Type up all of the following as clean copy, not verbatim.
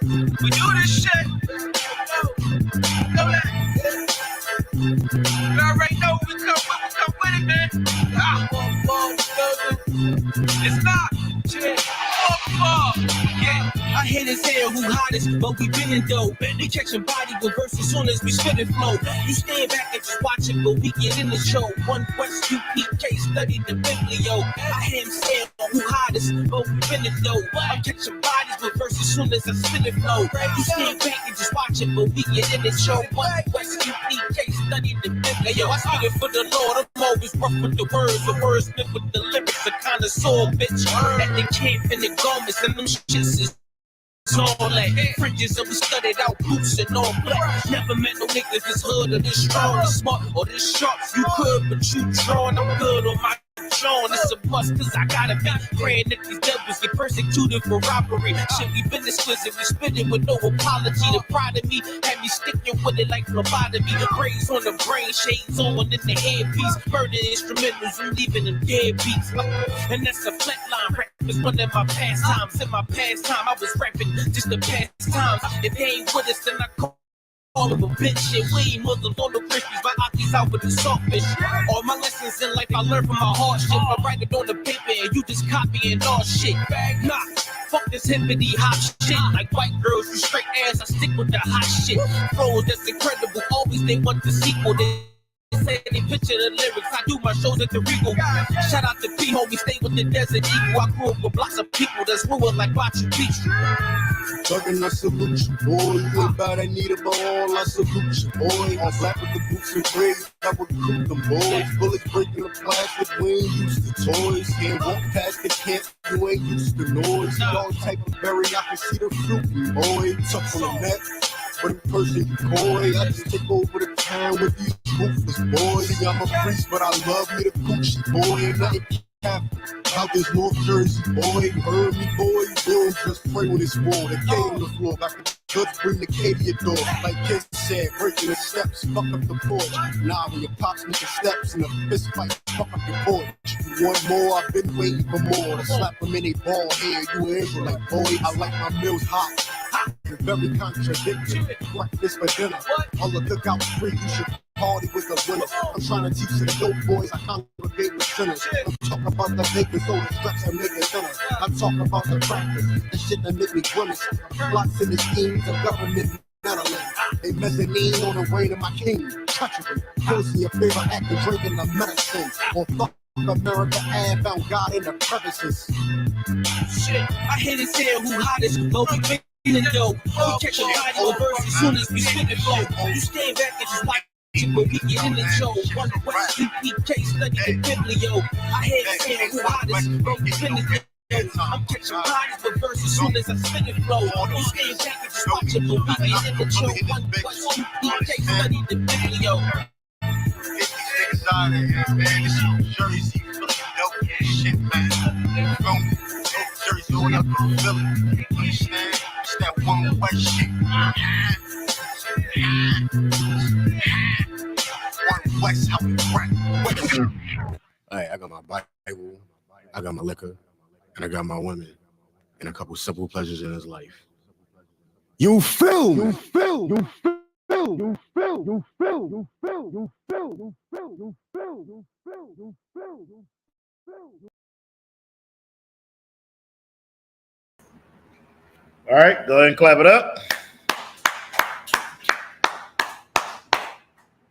We do this shit. Know that. You already know we come with it, man. It's not. Shit. Yeah, I hate as hell who hottest, but we been in dope. They catching body with verse as soon as we spit it flow. You stand back and just watch it, but we get in the show. One West UPK study the biblio. I hear him saying who hottest, but we been in dope. I'm catching bodies with verse as soon as I spit it flow. You stand back and just watch it, but we get in the show. One West UPK study the biblio. I spit it for the Lord. I'm always rough with the words spit with the lyrics. A kind of soul bitch that they can't in the garments and them shits is all like fringes and we studied out boots and all black. Never met no niggas this hood or this strong, this smart or this sharp. You could, but you drawn. I'm good on my John. It's a must, cause I gotta be praying that these devils get persecuted for robbery. Shit, we been exquisite, we spit it with no apology. The pride of me had me sticking with it like phlebotomy. Braids on the brain, shades on in the headpiece. Murder instrumentals, I'm leaving them dead beats. And that's a flatline rap. It's one of my pastimes. In my pastime, I was rapping just the past times. If they ain't with us, then I call all of a bitch shit. We ain't Muslims on the Christians, my Aki's out with the softfish. All my lessons in life I learned from my hardship. I write it on the paper and you just copying all shit. Nah, fuck this hippity hop shit. Like white girls, you straight ass, I stick with the hot shit. Flows that's incredible, always they want the sequel. They say they picture the lyrics, I do my shows at the Regal. Shout out to P, homie, stay with the Desert Eagle. I grew up with blocks of people that's ruined like Machu Picchu. Talking I salute you, boy. You ain't bad, I need it, but all I salute you, boy. All black with the boots and braids, I recruit them boys. Bullets breaking the plastic, we ain't used to toys. Can't walk past the camp, you ain't used to noise. All type of berry, I can see the fruit, boy. Tough on the neck. For the person you boy, I just take over the town with these ruthless boys. See, I'm a priest, but I love me the Gucci boy. Ain't nothing cap out this North Jersey boy. Heard me, boy. Don't just pray when it's war. The K on the floor, like the judge bring the K to your door. Like kids said, breaking the steps, fuck up the porch. Nah, when your pops make the steps in a fist fight, fuck up your porch. You want more? I've been waiting for more. To slap them in a ball here, you an Israelite boy. I like my meals hot. Very contradictory. Breakfast for dinner. All the cookouts free. You should party with the winners. I'm trying to teach the dope boys. I congregate with sinners. I'm talking about the bacon soda straps and making dinner. I'm talking about the practice, the shit that make me grimace. Plots in the schemes of government meddling. They mezzanine on the reign of my king. Treachery. Kills in your favor after drinking the medicine. On fuck America and found God in the crevices. Shit, I hate it saying who hottest, but we been in dope. We catch a body on verse as soon as we spit it flow. You stand back and just watch it, but we get in the show. One West UPK study the biblio. I hate it saying who hottest, but we been in dope. I'm catching bodies with verse as soon as I spit it flow. You stand back and just watch it, but we get in the show. One West UPK study the biblio. Niggas out of here, man. This is Jersey, Philadelphia shit, man. From Jersey going up to Philly. Understand? It's that one West shit. One West, how we crack. Alright, I got my Bible, I got my liquor, and I got my women, and a couple simple pleasures in his life. You feel me? You feel, you feel. You feel, you feel, you feel, you feel, you feel, you feel, you feel, you feel, you feel. All right, go ahead and clap it up.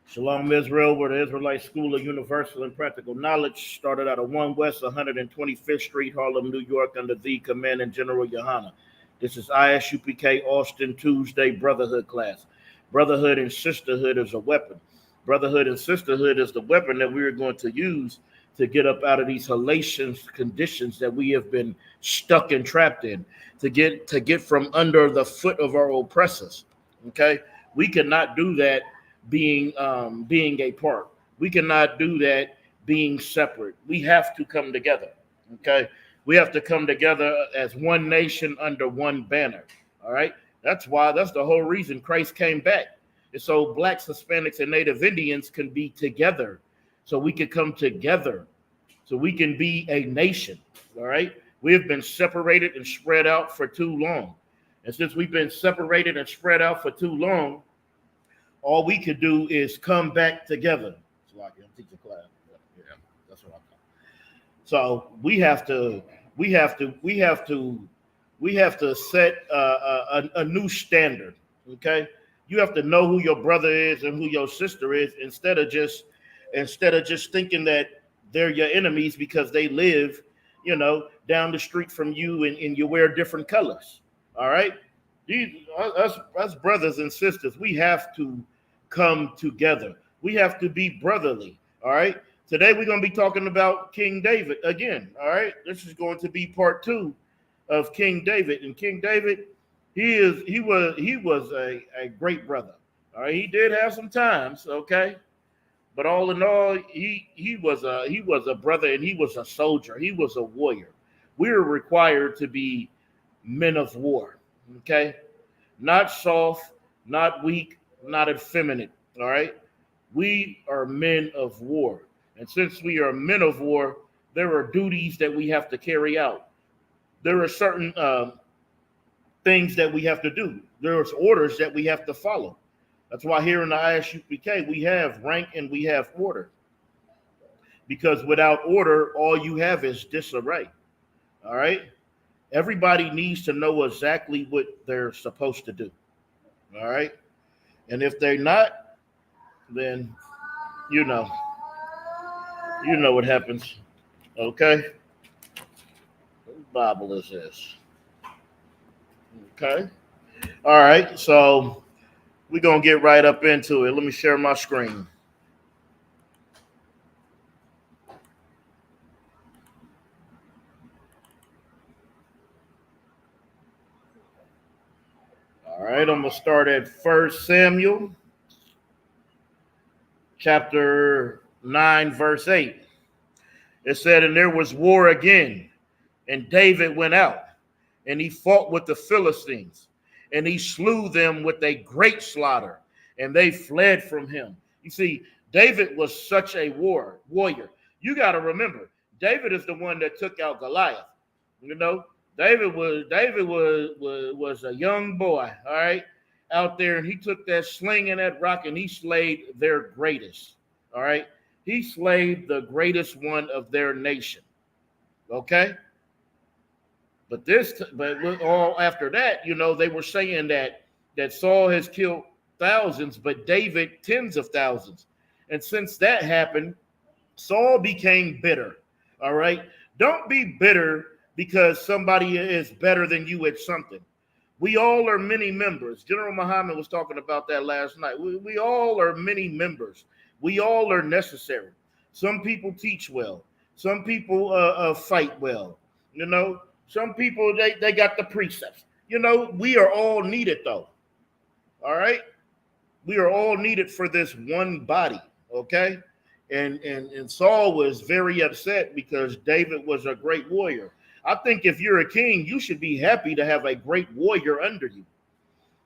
Shalom Israel, where the Israelite School of Universal and Practical Knowledge started out of 1 West 125th Street, Harlem, New York, under the Commanding General Yohana. This is ISUPK Austin Tuesday Brotherhood class. Brotherhood and sisterhood is a weapon. Brotherhood and sisterhood is the weapon that we are going to use to get up out of these hellacious conditions that we have been stuck and trapped in, to get from under the foot of our oppressors. Okay, we cannot do that being apart. We cannot do that being separate. We have to come together. Okay, we have to come together as one nation under one banner. All right. That's the whole reason Christ came back. And so blacks, Hispanics, and Native Indians can be together. So we can come together. So we can be a nation. All right. We have been separated and spread out for too long. And since we've been separated and spread out for too long, all we could do is come back together. It's like I'm teaching class. Yeah, that's what I'm talking. So we have to set a new standard. Okay, you have to know who your brother is and who your sister is instead of just thinking that they're your enemies because they live, down the street from you and you wear different colors. All right, us brothers and sisters, we have to come together. We have to be brotherly. All right. Today we're going to be talking about King David again. All right. This is going to be part 2 of King David. And King David, he was a great brother. All right. He did have some times. Okay. But all in all, he was a brother, and he was a soldier. He was a warrior. We are required to be men of war. Okay. Not soft, not weak, not effeminate. All right. We are men of war. And since we are men of war, there are duties that we have to carry out. There are certain things that we have to do. There's orders that we have to follow. That's why here in the ISUPK, we have rank and we have order. Because without order, all you have is disarray. All right. Everybody needs to know exactly what they're supposed to do. All right. And if they're not, then you know what happens. Okay. What Bible is this? Okay. All right. So we're going to get right up into it. Let me share my screen. All right, I'm going to start at 1 Samuel chapter 9, verse 8. It said, and there was war again, and David went out, and he fought with the Philistines, and he slew them with a great slaughter, and they fled from him. You see, David was such a warrior. You got to remember, David is the one that took out Goliath. David was a young boy, all right, out there, and he took that sling and that rock, and he slayed their greatest, all right. He slayed the greatest one of their nation, okay. But all after that, they were saying that Saul has killed thousands, but David tens of thousands, and since that happened, Saul became bitter, all right. Don't be bitter because somebody is better than you at something. We all are many members. General Muhammad was talking about that last night. We all are many members. We all are necessary. Some people teach well. Some people fight well. Some people, they got the precepts. We are all needed, though. All right? We are all needed for this one body, okay? And Saul was very upset because David was a great warrior. I think if you're a king, you should be happy to have a great warrior under you.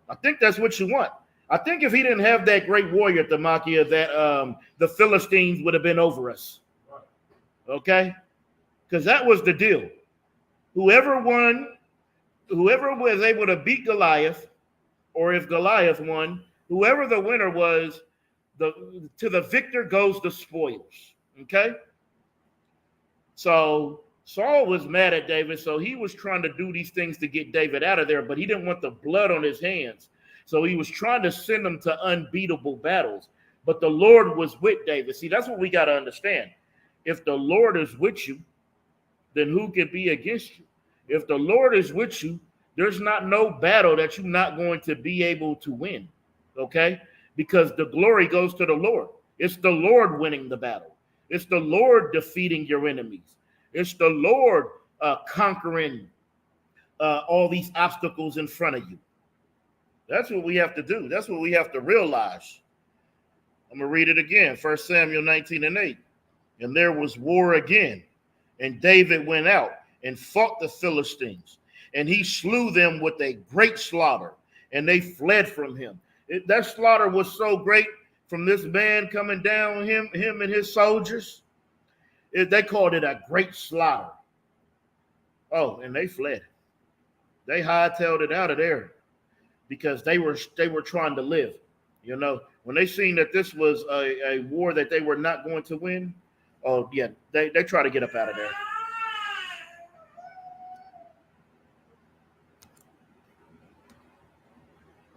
I think that's what you want. I think if he didn't have that great warrior, Tamakia, that the Philistines would have been over us. Okay? Because that was the deal. Whoever was able to beat Goliath, or if Goliath won, whoever the winner was, to the victor goes the spoils. Okay? So Saul was mad at David, so he was trying to do these things to get David out of there, but he didn't want the blood on his hands. So he was trying to send him to unbeatable battles. But the Lord was with David. See, that's what we got to understand. If the Lord is with you, then who can be against you? If the Lord is with you, there's not no battle that you're not going to be able to win. Okay? Because the glory goes to the Lord. It's the Lord winning the battle. It's the Lord defeating your enemies. It's the Lord conquering all these obstacles in front of you. That's what we have to do. That's what we have to realize. I'm going to read it again. 1 Samuel 19 and 8. And there was war again. And David went out and fought the Philistines. And he slew them with a great slaughter. And they fled from him. That slaughter was so great from this man coming down, him and his soldiers. They called it a great slaughter. Oh, and they fled. They hightailed it out of there. because they were trying to live. You know, when they seen that this was a war that they were not going to win, oh yeah, they try to get up out of there.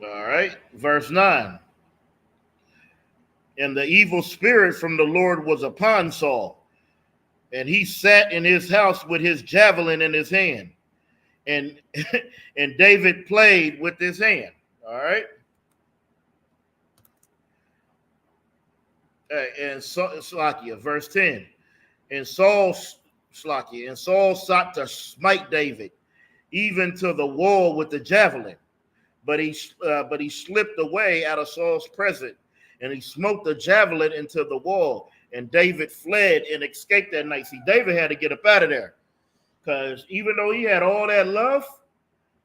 All right, verse 9. And the evil spirit from the Lord was upon Saul, and he sat in his house with his javelin in his hand, and and David played with his hand. All right. And Slakia, verse 10. And Saul sought to smite David, even to the wall with the javelin, but he slipped away out of Saul's presence, and he smote the javelin into the wall, and David fled and escaped that night. See, David had to get up out of there, because even though he had all that love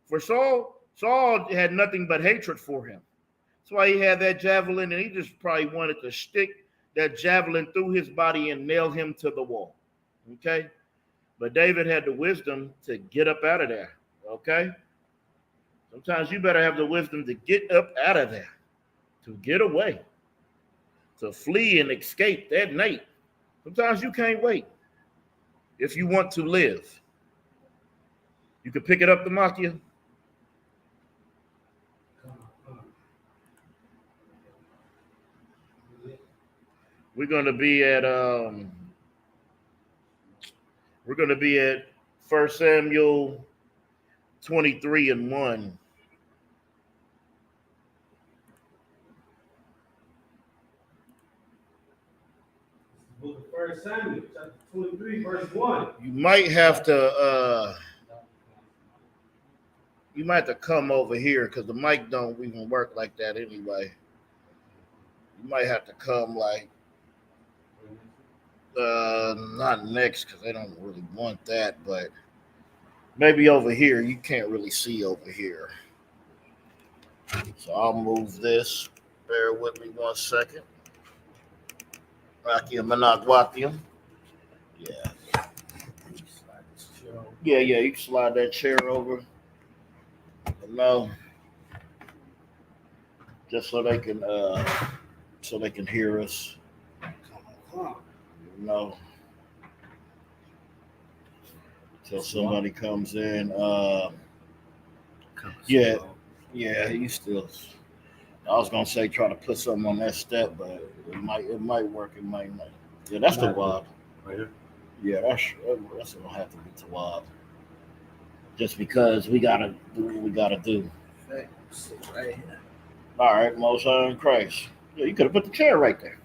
for Saul, Saul had nothing but hatred for him. That's why he had that javelin, and he just probably wanted to stick that javelin through his body and nail him to the wall. Okay? But David had the wisdom to get up out of there. Okay? Sometimes you better have the wisdom to get up out of there, to get away, to flee and escape that night. Sometimes you can't wait if you want to live. You can pick it up, the Makia. We're going to be at 1 Samuel 23:1. Book of 1 Samuel, chapter 23, verse 1. You might have to come over here, because the mic don't even work like that anyway. You might have to come like not next, because they don't really want that, but maybe over here. You can't really see over here, so I'll move this. Bear with me 1 second. Rakia Managwatium. Yeah. Yeah, you can slide that chair over. No. Just so they can hear us. No. Until somebody comes in. Yeah, you still. I was gonna say try to put something on that step, but it might work, it might not. Yeah, that's the wad. Right here? Yeah, that's gonna have to be Tawad. Just because we gotta do what we gotta do. Right here. All right, Most High in Christ. Yeah, you could have put the chair right there.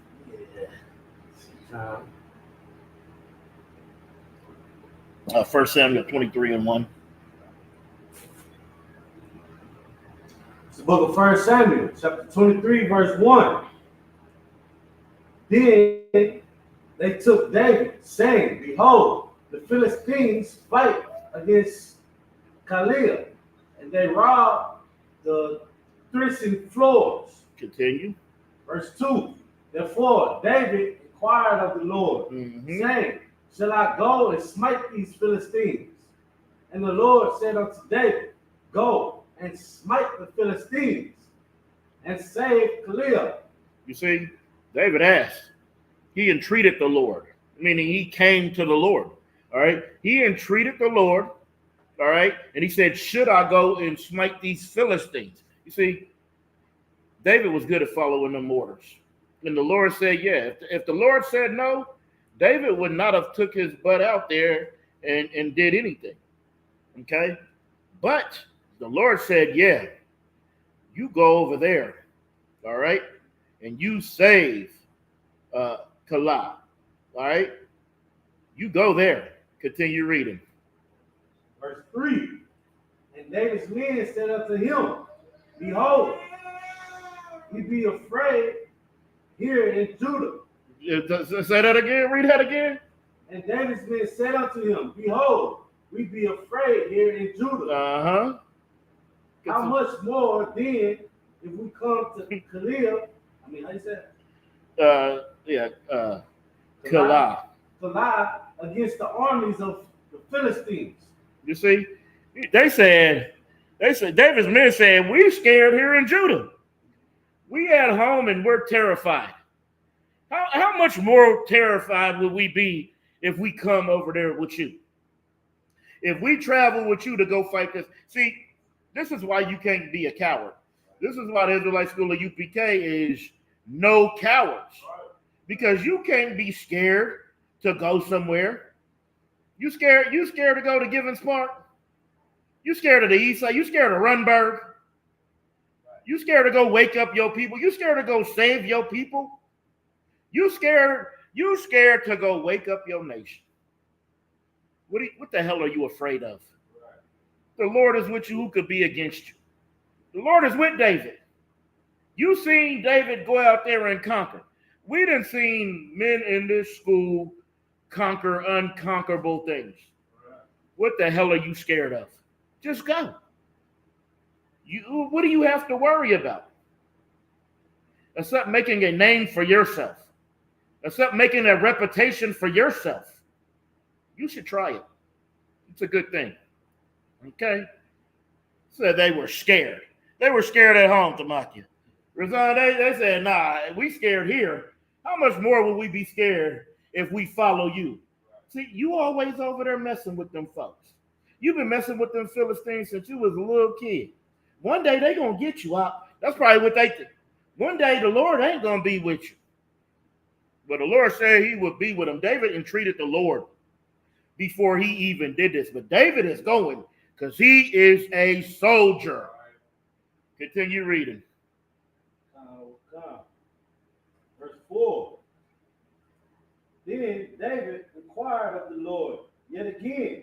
Yeah. 1 Samuel 23:1. It's the book of 1 Samuel, chapter 23, verse 1. Then they took David, saying, Behold, the Philistines fight against Keilah, and they robbed the threshing floors. Continue. Verse 2. Therefore David inquired of the Lord, saying, Shall I go and smite these Philistines? And the Lord said unto David, Go and smite the Philistines and save Keilah. You see, David asked. He entreated the Lord, meaning he came to the Lord. All right. He entreated the Lord. All right. And he said, should I go and smite these Philistines? You see, David was good at following them orders. And the Lord said, yeah. If the Lord said no, David would not have took his butt out there and did anything. Okay. But the Lord said, yeah, you go over there. All right. And you save Keilah. All right. You go there. Continue reading. Verse 3. And David's men said unto him, Behold, we be afraid here in Judah. Say that again. Read that again. And David's men said unto him, Behold, we be afraid here in Judah. How much more then if we come to Keilah? I mean, how you say it? Keilah. Keilah against the armies of the Philistines. You see, they said, They said, David's men said, we scared here in Judah. We at home and we're terrified. How much more terrified would we be if we come over there with you? If we travel with you to go fight this. See, this is why you can't be a coward. This is why the Israelite School of UPK is no cowards. Because you can't be scared to go somewhere. You scared to go to Givens Park? You scared of the East Side? You scared of Runberg? You scared to go wake up your people? You scared to go save your people? You scared to go wake up your nation? What the hell are you afraid of? The Lord is with you. Who could be against you? The Lord is with David. You seen David go out there and conquer. We done seen men in this school conquer unconquerable things. What the hell are you scared of? Just go. What do you have to worry about? Except making a name for yourself. Except making a reputation for yourself. You should try it. It's a good thing. Okay? So they were scared. They were scared at home, Tamakia. Razan, they said, nah, we scared here. How much more will we be scared if we follow you? See, you always over there messing with them folks. You've been messing with them Philistines since you was a little kid. One day they going to get you out. That's probably what they think. One day the Lord ain't going to be with you. But the Lord said he would be with him. David entreated the Lord before he even did this. But David is going because he is a soldier. Continue reading. Verse 4. Then David inquired of the Lord yet again.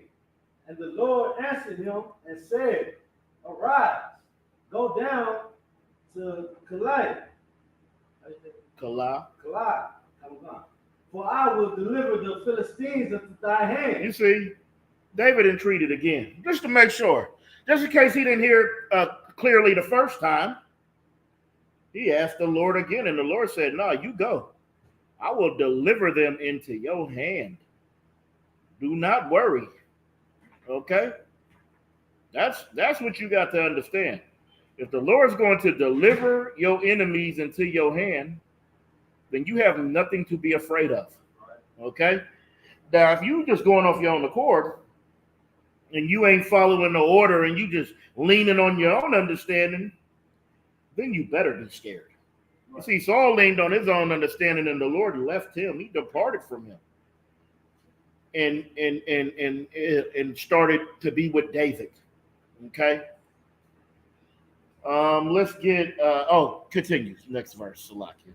And the Lord answered him and said, arise, go down to Keilah. For I will deliver the Philistines into thy hand. You see, David entreated again, just to make sure. Just in case he didn't hear clearly the first time, he asked the Lord again, and the Lord said, no, you go. I will deliver them into your hand. Do not worry. Okay? That's what you got to understand. If the Lord's going to deliver your enemies into your hand, then you have nothing to be afraid of. Okay? Now, if you just going off your own accord and you ain't following the order and you just leaning on your own understanding, then you better be scared. You see, Saul leaned on his own understanding and the Lord left him. He departed from him and started to be with David. Okay? Let's get continue. Next verse, Salakia.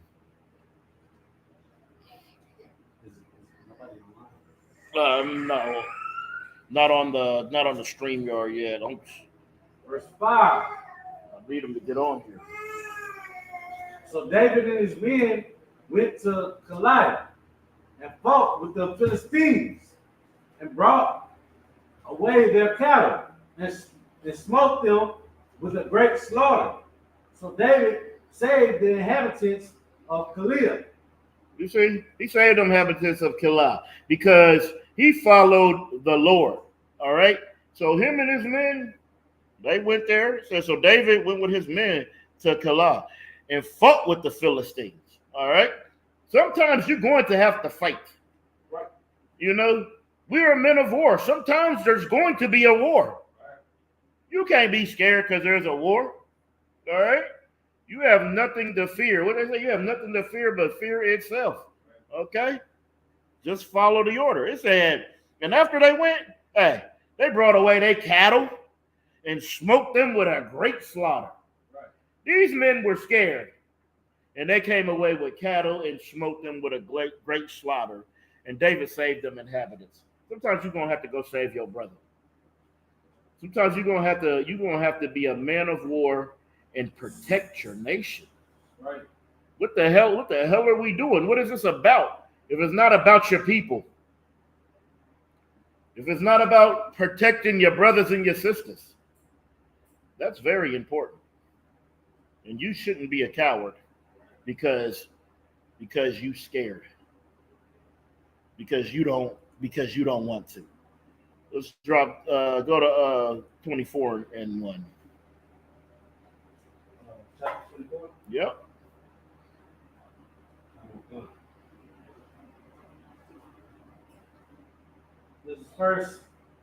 No, not on the StreamYard yet. Verse 5. I need him to get on here. So David and his men went to Keilah and fought with the Philistines and brought away their cattle and smote them with a great slaughter. So David saved the inhabitants of Keilah. You see, he saved the inhabitants of Keilah because he followed the Lord. All right. So him and his men, they went there. So David went with his men to Keilah and fought with the Philistines. All right. Sometimes you're going to have to fight. Right. You know, we are men of war. Sometimes there's going to be a war. Right. You can't be scared because there's a war. All right. You have nothing to fear. What they say, you have nothing to fear but fear itself. Okay? Just follow the order. It said, and after they went, they brought away their cattle and smoked them with a great slaughter. Right. These men were scared. And they came away with cattle and smoked them with a great slaughter. And David saved them inhabitants. Sometimes you're going to have to go save your brother. Sometimes you're going to have to be a man of war and protect your nation. Right. What the hell are we doing? What is this about? If it's not about your people, if it's not about protecting your brothers and your sisters, that's very important. And you shouldn't be a coward because you scared. Because you don't want to. Let's go to 24 and 1. Yep.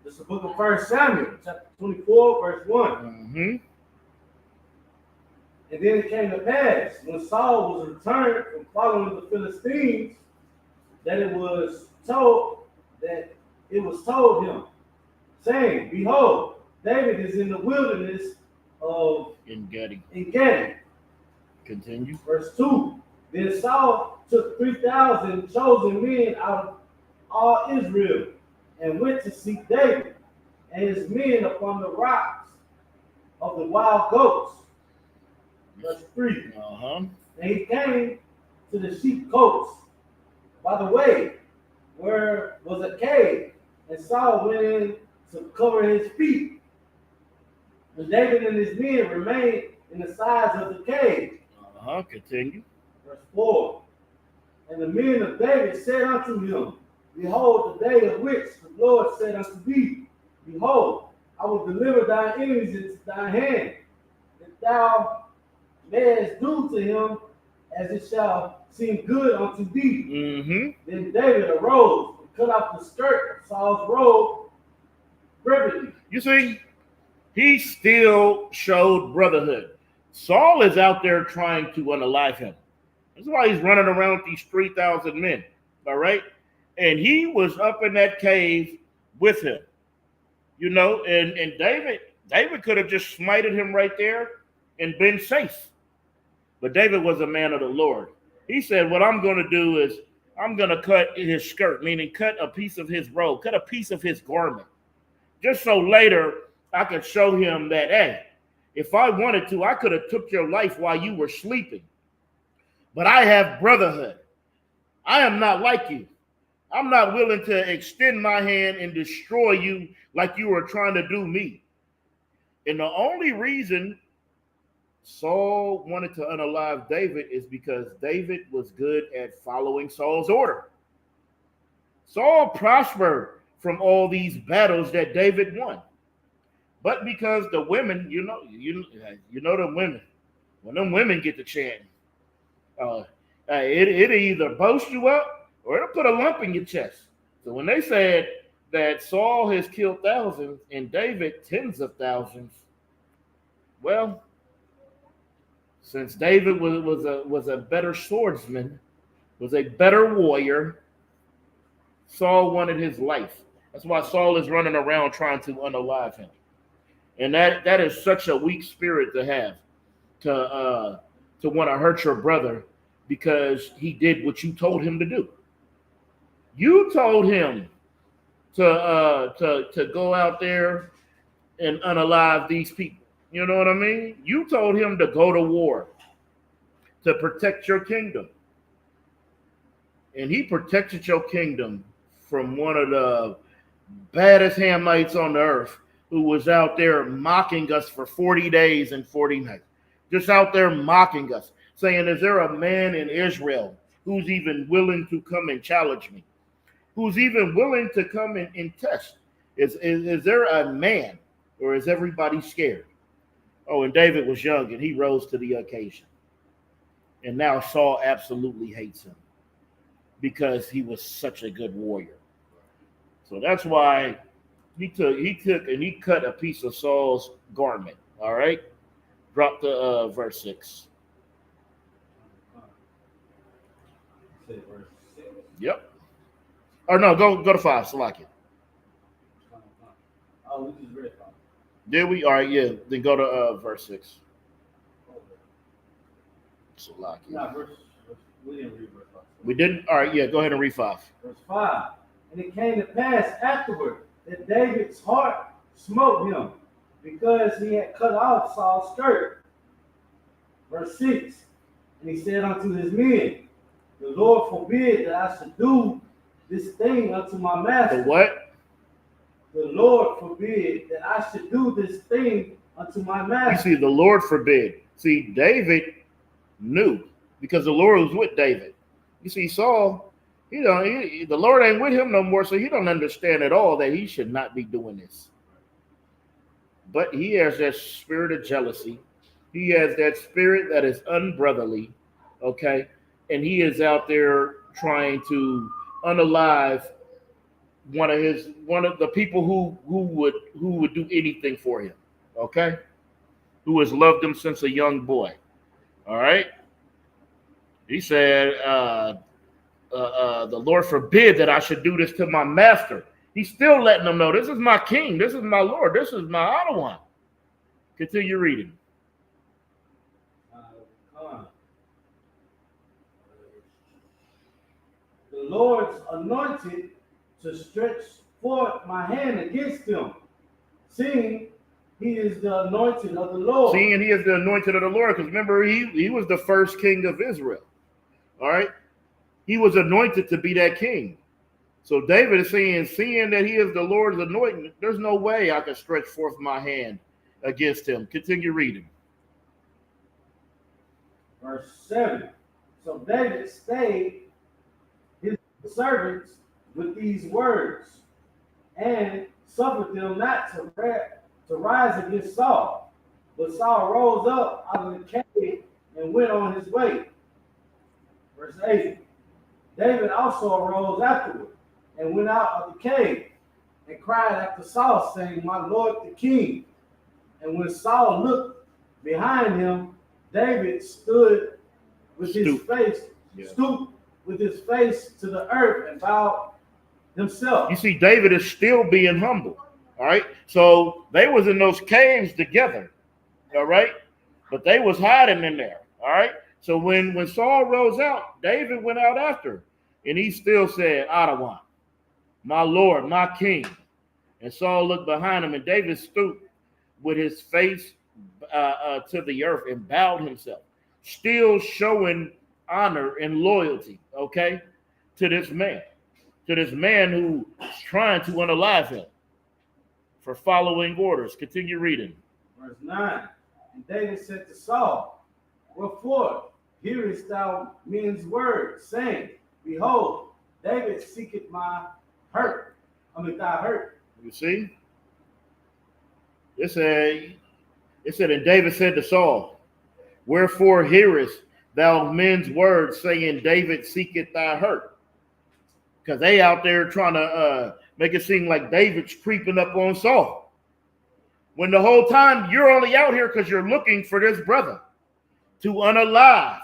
This is the book of 1 Samuel, chapter 24, verse 1. Mm-hmm. And then it came to pass, when Saul was returned from following the Philistines, that it was told him, saying, Behold, David is in the wilderness of In Gedi. Engedi. Continue. Verse 2. Then Saul took 3,000 chosen men out of all Israel and went to seek David and his men upon the rocks of the wild goats. Verse 3. Uh-huh. And he came to the sheep cotes by the way, where was a cave, and Saul went in to cover his feet. And David and his men remained in the sides of the cave. Uh-huh. Continue. Verse 4. And the men of David said unto him, Behold, the day of which the Lord said unto thee, Behold, I will deliver thine enemies into thy hand, that thou mayest do to him as it shall seem good unto thee. Mm-hmm. Then David arose and cut off the skirt of Saul's robe privately. You see, he still showed brotherhood. Saul is out there trying to unalive him. That's why he's running around with these 3,000 men. All right? And he was up in that cave with him. You know, and David could have just smited him right there and been safe. But David was a man of the Lord. He said, what I'm going to do is I'm going to cut his skirt, meaning cut a piece of his robe, cut a piece of his garment. Just so later I could show him that, hey, if I wanted to, I could have took your life while you were sleeping. But I have brotherhood. I am not like you. I'm not willing to extend my hand and destroy you like you were trying to do me. And the only reason Saul wanted to unalive David is because David was good at following Saul's order. Saul prospered from all these battles that David won. But because the women, you know the women, when them women get to chanting, it'll either boast you up or it'll put a lump in your chest. So when they said that Saul has killed thousands and David tens of thousands, well, since David was a better swordsman, was a better warrior, Saul wanted his life. That's why Saul is running around trying to unalive him. And that is such a weak spirit to have, to want to hurt your brother because he did what you told him to do. You told him to go out there and unalive these people. You know what I mean? You told him to go to war to protect your kingdom. And he protected your kingdom from one of the baddest Hamites on the earth who was out there mocking us for 40 days and 40 nights. Just out there mocking us, saying, is there a man in Israel who's even willing to come and challenge me? Who's even willing to come and test? Is there a man, or is everybody scared? Oh, and David was young and he rose to the occasion. And now Saul absolutely hates him because he was such a good warrior. So that's why he took and he cut a piece of Saul's garment. All right. Drop the verse 6. Yep. Or no, go to 5. Salakia. Oh, we just read 5. Did we? All right, yeah. Then go to verse 6. Salakia. No, we didn't read verse 5. We didn't? All right, yeah. Go ahead and read 5. Verse 5. And it came to pass afterward that David's heart smote him because he had cut off Saul's skirt. Verse 6. And he said unto his men, the Lord forbid that I should do this thing unto my master. The what? The Lord forbid that I should do this thing unto my master. You see, the Lord forbid. See, David knew because the Lord was with David. You see, Saul, the Lord ain't with him no more, so he don't understand at all that he should not be doing this. But he has that spirit of jealousy, He has that spirit that is unbrotherly, okay? And he is out there trying to unalive one of the people who would do anything for him, okay? Who has loved him since a young boy. All right. He said, the Lord forbid that I should do this to my master. He's still letting them know, this is my king, this is my Lord, this is my other one. Continue reading. The Lord's anointed to stretch forth my hand against him, seeing he is the anointed of the Lord. Seeing he is the anointed of the Lord, because remember, he was the first king of Israel. All right. He was anointed to be that king. So David is saying, seeing that he is the Lord's anointed, there's no way I can stretch forth my hand against him. Continue reading. Verse 7. So David stayed his servants with these words and suffered them not to rise against Saul. But Saul rose up out of the cave and went on his way. Verse 8. David also arose afterward and went out of the cave and cried after Saul, saying, my Lord the king. And when Saul looked behind him, David stood with his face, stooped with his face to the earth and bowed himself. You see, David is still being humble. All right. So they was in those caves together. All right. But they was hiding in there. All right. So when Saul rose out, David went out after, and he still said, Adawan, my Lord, my king. And Saul looked behind him, and David stooped with his face to the earth and bowed himself, still showing honor and loyalty, okay, to this man who is trying to unalive him for following orders. Continue reading. Verse 9. And David said to Saul, wherefore hearest thou men's words, saying, behold, David seeketh my hurt. Thy hurt. You see? It said, and David said to Saul, wherefore hearest thou men's words, saying, David seeketh thy hurt? Because they out there trying to make it seem like David's creeping up on Saul. When the whole time you're only out here because you're looking for this brother to unalive,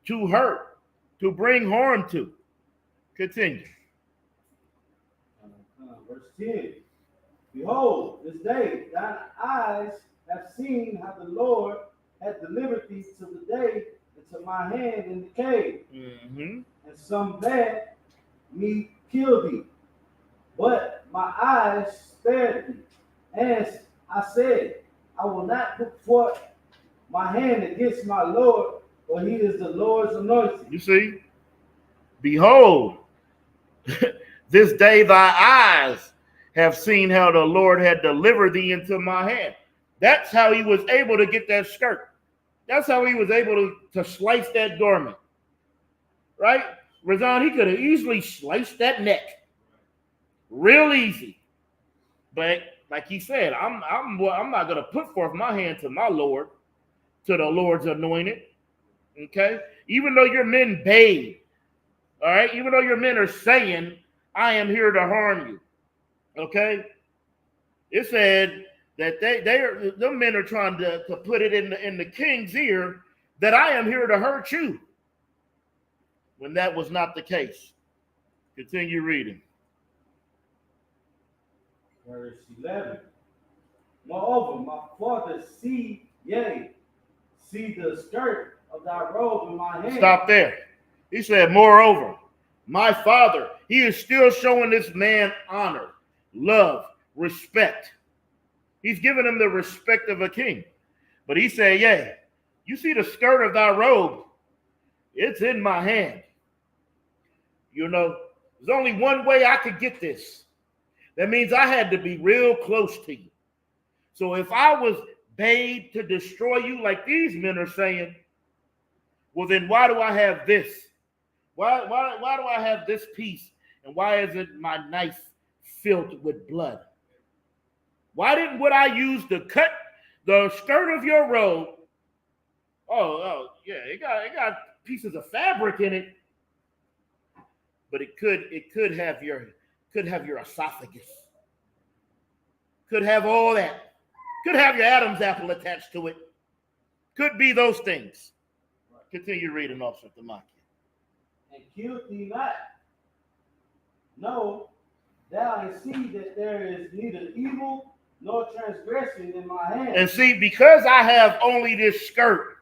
to hurt, to bring harm to. Continue. Verse 10. Behold, this day thine eyes have seen how the Lord hath delivered thee to the day into my hand in the cave. Mm-hmm. And some bade me kill thee, but my eyes spared thee. And I said, I will not put forth my hand against my Lord, for he is the Lord's anointed. You see? Behold, this day thy eyes have seen how the Lord had delivered thee into my hand. That's how he was able to get that skirt. That's how he was able to slice that garment. Right? Razan, he could have easily sliced that neck. Real easy. But like he said, I'm not going to put forth my hand to my Lord, to the Lord's anointed. Okay? Even though your men bade, all right? Even though your men are saying, I am here to harm you. Okay? It said that the men are trying to put it in the king's ear that I am here to hurt you, when that was not the case. Continue reading. Verse 11. Moreover, my father see the skirt of thy robe in my hand. Stop there. He said, moreover, my father, he is still showing this man honor, love, respect. He's giving him the respect of a king. But he said, yea, you see the skirt of thy robe? It's in my hand. You know, there's only one way I could get this. That means I had to be real close to you. So if I was bade to destroy you like these men are saying, well, then why do I have this? Why do I have this piece? And why isn't my knife filled with blood? Why didn't what I use to cut the skirt of your robe Yeah, it got pieces of fabric in it, but it could have your esophagus, could have all that, could have your Adam's apple attached to it, could be those things. Continue reading, Officer Thamaki. And kill thee not. No, thou and see that there is neither evil nor transgression in my hand. And see, because I have only this skirt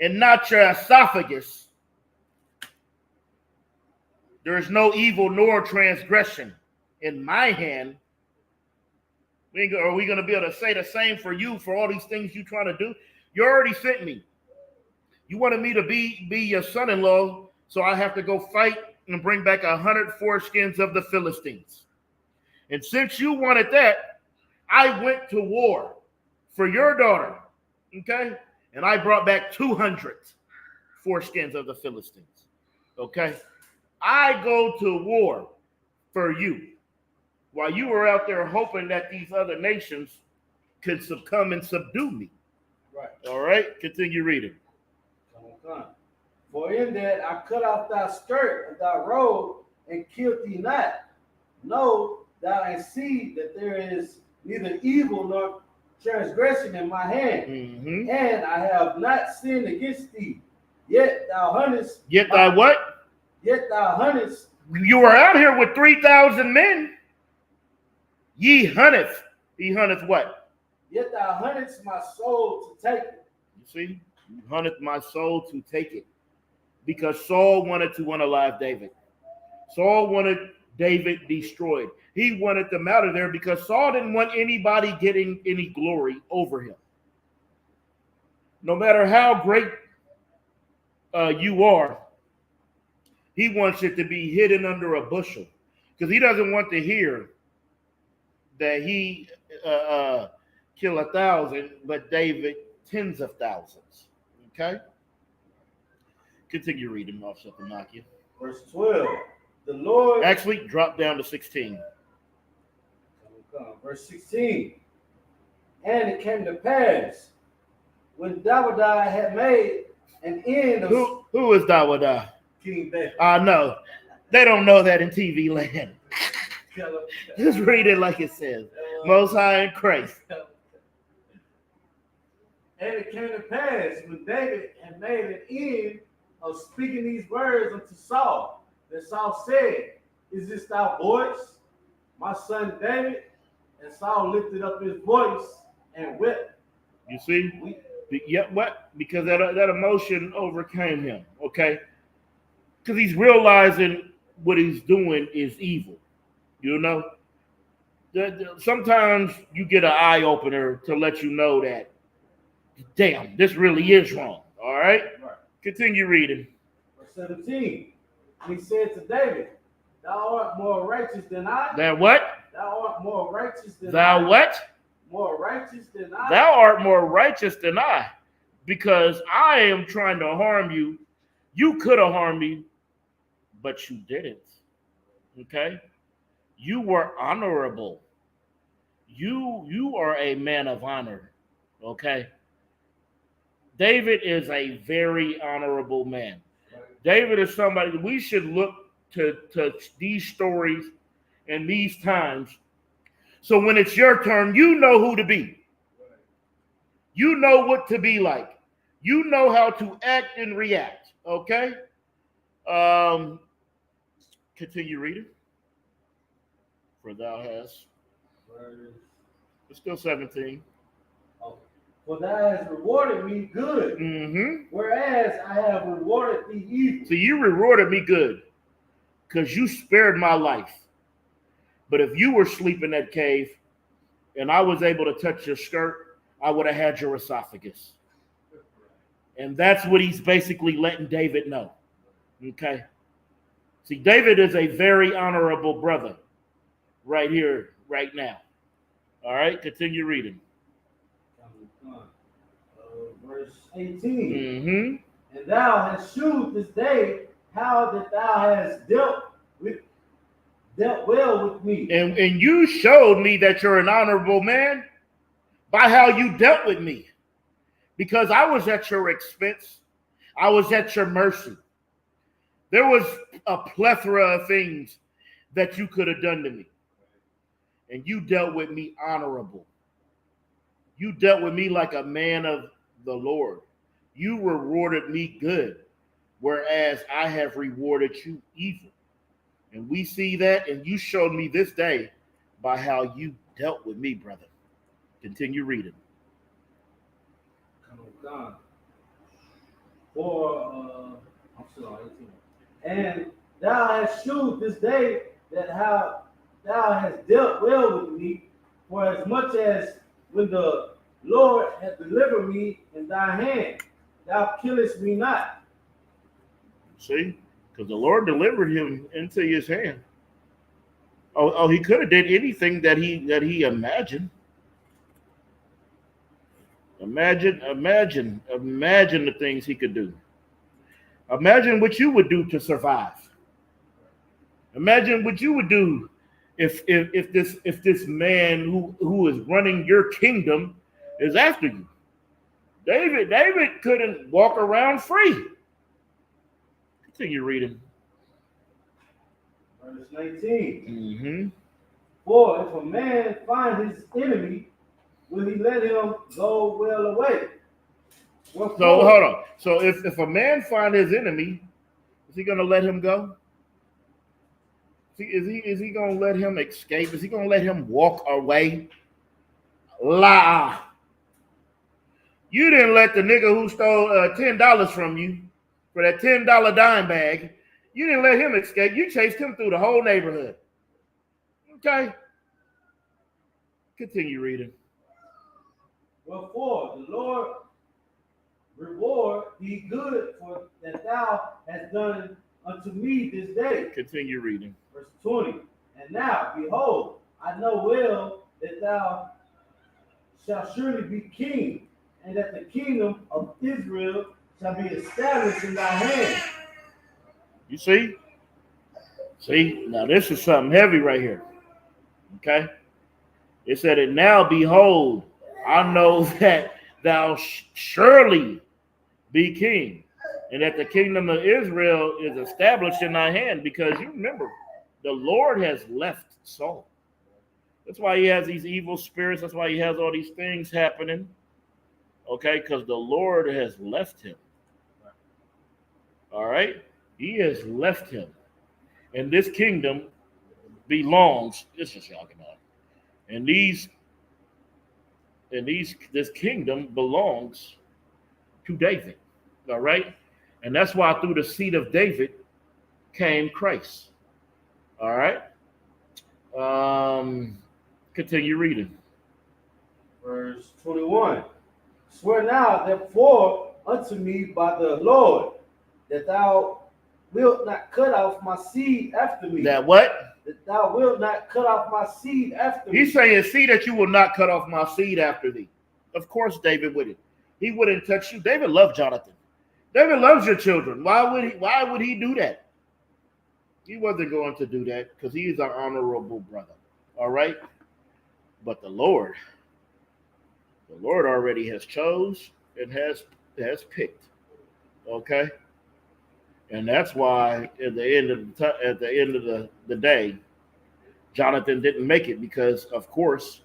and not your esophagus, there is no evil nor transgression in my hand. Are we going to be able to say the same for you for all these things you're trying to do? You already sent me. You wanted me to be your son-in-law, so I have to go fight and bring back 100 foreskins of the Philistines. And since you wanted that, I went to war for your daughter, okay? And I brought back 200 foreskins of the Philistines, okay? I go to war for you while you were out there hoping that these other nations could succumb and subdue me. Right. All right, continue reading. For in that I cut off thy skirt and thy robe and killed thee not. Know thou and see that there is neither evil nor transgression in my hand. Mm-hmm. And I have not sinned against thee. Yet thou huntest. Yet thou what? Yet thou huntest. You were out here with 3,000 men. Ye hunteth. He hunteth what? Yet thou huntest my soul to take it. You see? You hunteth my soul to take it. Because Saul wanted to unalive David. Saul wanted David destroyed. He wanted them out of there because Saul didn't want anybody getting any glory over him. No matter how great you are, he wants it to be hidden under a bushel because he doesn't want to hear that he killed 1,000, but David tens of thousands. Okay? Continue reading, Officer Thamaki. Verse 12. The Lord. Actually, drop down to 16. Verse 16. And it came to pass when Dawidah had made an end of. Who is Dawidah? King David. No, they don't know that in TV land. Just read it like it says. Most High in Christ. And it came to pass when David had made an end of speaking these words unto Saul, that Saul said, Is this thy voice, my son David? And Saul lifted up his voice and wept. You see? What? Because that emotion overcame him, okay? Because he's realizing what he's doing is evil, you know? Sometimes you get an eye-opener to let you know that, damn, this really is wrong, all right? Continue reading. Verse 17. He said to David, Thou art more righteous than I. Thou what? Thou art more righteous than I. Thou what? More righteous than I. Thou art more righteous than I, because I am trying to harm you. You could have harmed me, but you didn't. Okay? You were honorable. You are a man of honor. Okay? David is a very honorable man. David is somebody we should look to these stories and these times. So when it's your turn, you know who to be. You know what to be like. You know how to act and react. Okay? Continue reading. For thou hast. It's still 17. For thou hast rewarded me good, whereas I have rewarded thee evil. So you rewarded me good because you spared my life. But if you were asleep in that cave and I was able to touch your skirt, I would have had your esophagus. And that's what he's basically letting David know. Okay? See, David is a very honorable brother right here, right now. All right? Continue reading. Verse 18. And thou hast shewed this day how that thou hast dealt well with me. And you showed me that you're an honorable man by how you dealt with me. because I was at your expense. I was at your mercy. There was a plethora of things that you could have done to me. And you dealt with me honorable. You dealt with me like a man of the Lord. You rewarded me good, whereas I have rewarded you evil. And we see that, and you showed me this day by how you dealt with me, brother. Continue reading. Come on, God. For I'm still on 18. And thou hast shewed this day that how thou hast dealt well with me, for as much as when the Lord hath delivered me in thy hand, thou killest me not. See? Because the Lord delivered him into his hand. Oh, he could have did anything that he imagined. Imagine the things he could do. Imagine what you would do to survive. Imagine what you would do if this man who is running your kingdom is after you. David couldn't walk around free. Continue reading. Verse 19. Mm-hmm. For if a man find his enemy, will he let him go well away? So hold on. So if a man find his enemy, is he going to let him go? Is he going to let him escape? Is he going to let him walk away? Lie. You didn't let the nigga who stole $10 from you for that $10 dime bag, you didn't let him escape. You chased him through the whole neighborhood. Okay. Continue reading. Wherefore the Lord reward thee good for that thou hast done unto me this day. Continue reading. Verse 20. And now, behold, I know well that thou shalt surely be king, and that the kingdom of Israel shall be established in thy hand. You see? See? Now this is something heavy right here. Okay? It said, and now behold, I know that thou surely be king, and that the kingdom of Israel is established in thy hand, because you remember, the Lord has left Saul. That's why he has these evil spirits. That's why he has all these things happening. Okay, because the Lord has left him. All right? He has left him. And this kingdom belongs, this is y'all can and this kingdom belongs to David. All right? And that's why through the seed of David came Christ. All right? Continue reading. Verse 21. Swear now, therefore, unto me by the Lord, that thou wilt not cut off my seed after me. That what? That thou wilt not cut off my seed after me. He's saying, see that you will not cut off my seed after thee. Of course, David wouldn't. He wouldn't touch you. David loved Jonathan. David loves your children. Why would he do that? He wasn't going to do that because he is an honorable brother. All right? But the Lord already has chose and has picked. Okay? And that's why at the end of the day, Jonathan didn't make it, because of course,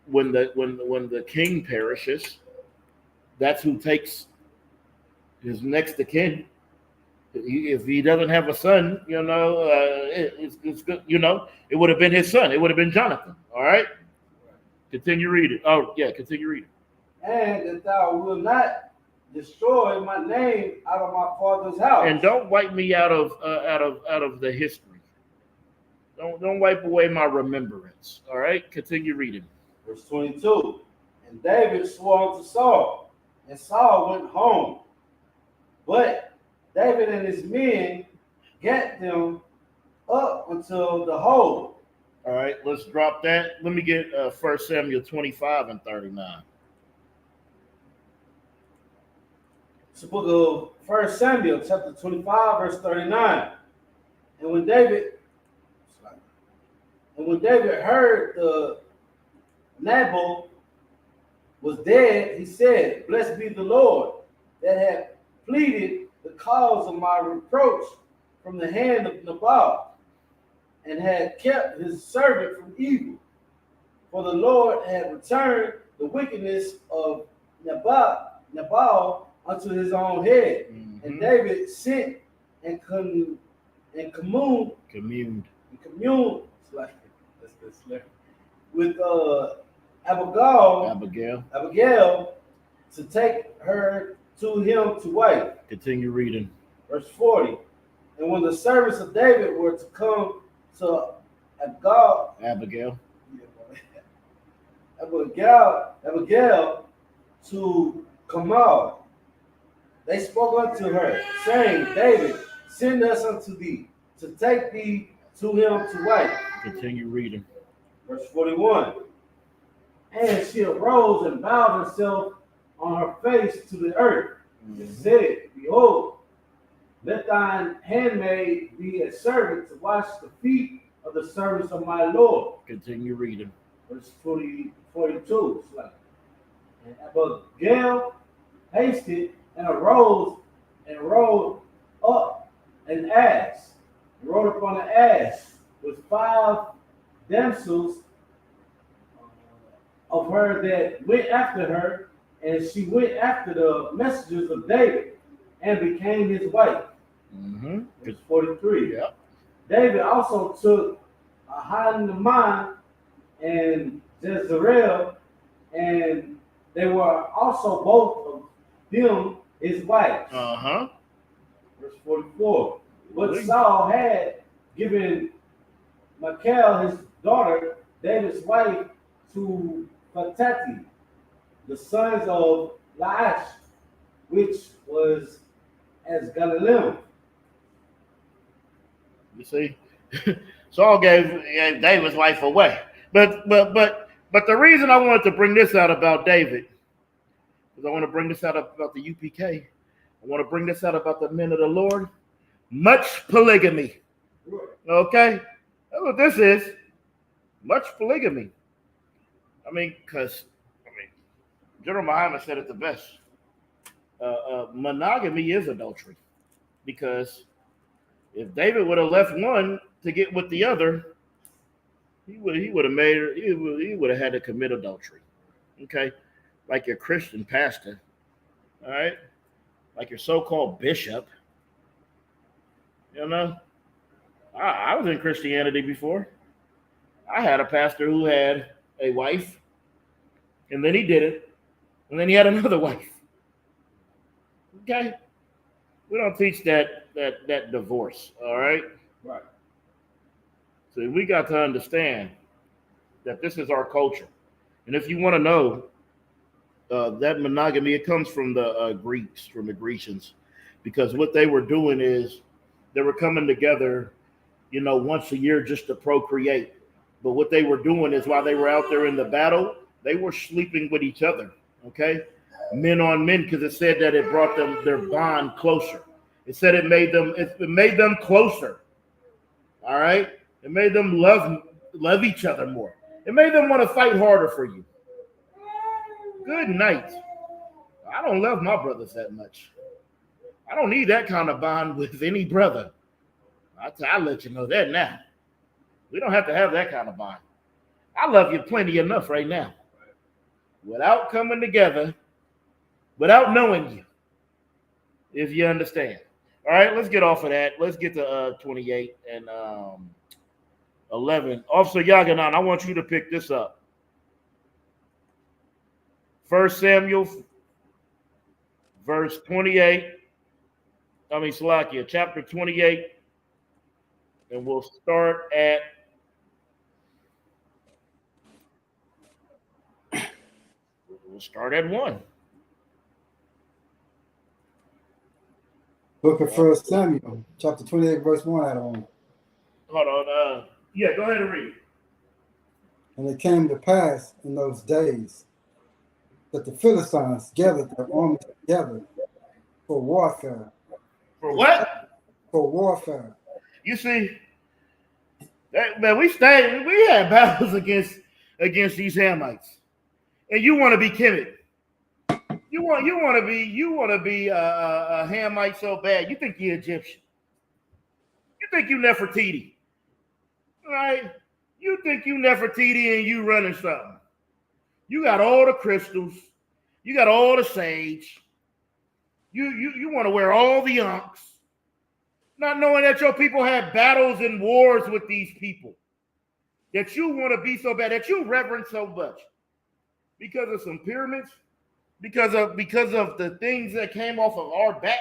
when the king perishes, that's who takes his next of kin. If he doesn't have a son, it's good. It would have been his son. It would have been Jonathan. All right. Continue reading. Oh yeah, continue reading. And that thou wilt not destroy my name out of my father's house. And don't wipe me out of the history. Don't wipe away my remembrance. All right. Continue reading. Verse 22. And David swore unto Saul, and Saul went home. But David and his men got them up until the hold. All right, let's drop that. Let me get 1 Samuel 25 and 39. It's the book of 1 Samuel, chapter 25, verse 39. And when David heard the Nabal was dead, he said, "Blessed be the Lord that hath pleaded the cause of my reproach from the hand of Nabal, and had kept his servant from evil. For the Lord had returned the wickedness of Nabal unto his own head." Mhm. And David sent and communed it's like, that's good slur, with Abigail to take her to him to wife. Continue reading. Verse 40. And when the servants of David were to come to Abigail to Kamal, they spoke unto her, saying, "David, send us unto thee, to take thee to him to wife." Continue reading. Verse 41. And she arose and bowed herself on her face to the earth, and said, "Behold, let thine handmaid be a servant to wash the feet of the servants of my Lord." Continue reading. Verse 42. It's like, and Abigail hasted and arose and rode up an ass, and rode upon an ass with 5 damsels of her that went after her, and she went after the messengers of David and became his wife. Mm-hmm. Verse 43. Yep. David also took Ahiman and Jezreel, and they were also both of them his wives. Uh-huh. Verse 44. But Saul had given Michal, his daughter, David's wife, to Fatati, the sons of Laish, which was as Galilee. You see, Saul gave David's wife away. But the reason I wanted to bring this out about David is I want to bring this out about the UPK. I want to bring this out about the men of the Lord. Much polygamy. Okay? That's what this is. Much polygamy. I mean, General Muhammad said it the best. Monogamy is adultery. Because if David would have left one to get with the other, he would have had to commit adultery. Okay? Like your Christian pastor. All right? Like your so-called bishop. You know? I was in Christianity before. I had a pastor who had a wife, and then he did it, and then he had another wife. Okay? We don't teach that divorce, all right? Right. So we got to understand that this is our culture. And if you want to know that monogamy, it comes from the Greeks, from the Grecians, because what they were doing is they were coming together, once a year just to procreate. But what they were doing is while they were out there in the battle, they were sleeping with each other, okay? Men on men, because it said that it brought them their bond closer. It said it made them closer, all right? It made them love each other more. It made them want to fight harder for you. Good night. I don't love my brothers that much. I don't need that kind of bond with any brother. I'll let you know that now. We don't have to have that kind of bond. I love you plenty enough right now. Without coming together, without knowing you, if you understand. All right, let's get off of that. Let's get to 28 and 11. Officer Yaganan, I want you to pick this up. 1 Samuel, verse 28. Salakia, chapter 28. And we'll start at We'll start at 1. Book of 1 Samuel, chapter 28, verse 1 out on. Hold on. Yeah, go ahead and read. And it came to pass in those days that the Philistines gathered their armies together for warfare. For what? For warfare. You see, man, we had battles against these Hamites. and you want to be Kemet. You want to be a Hamite so bad. You think you're Egyptian. You think you Nefertiti, right? You think you Nefertiti and you running something. You got all the crystals. You got all the sage. You want to wear all the unks, not knowing that your people had battles and wars with these people. That you want to be so bad, that you reverence so much because of some pyramids, because of the things that came off of our back.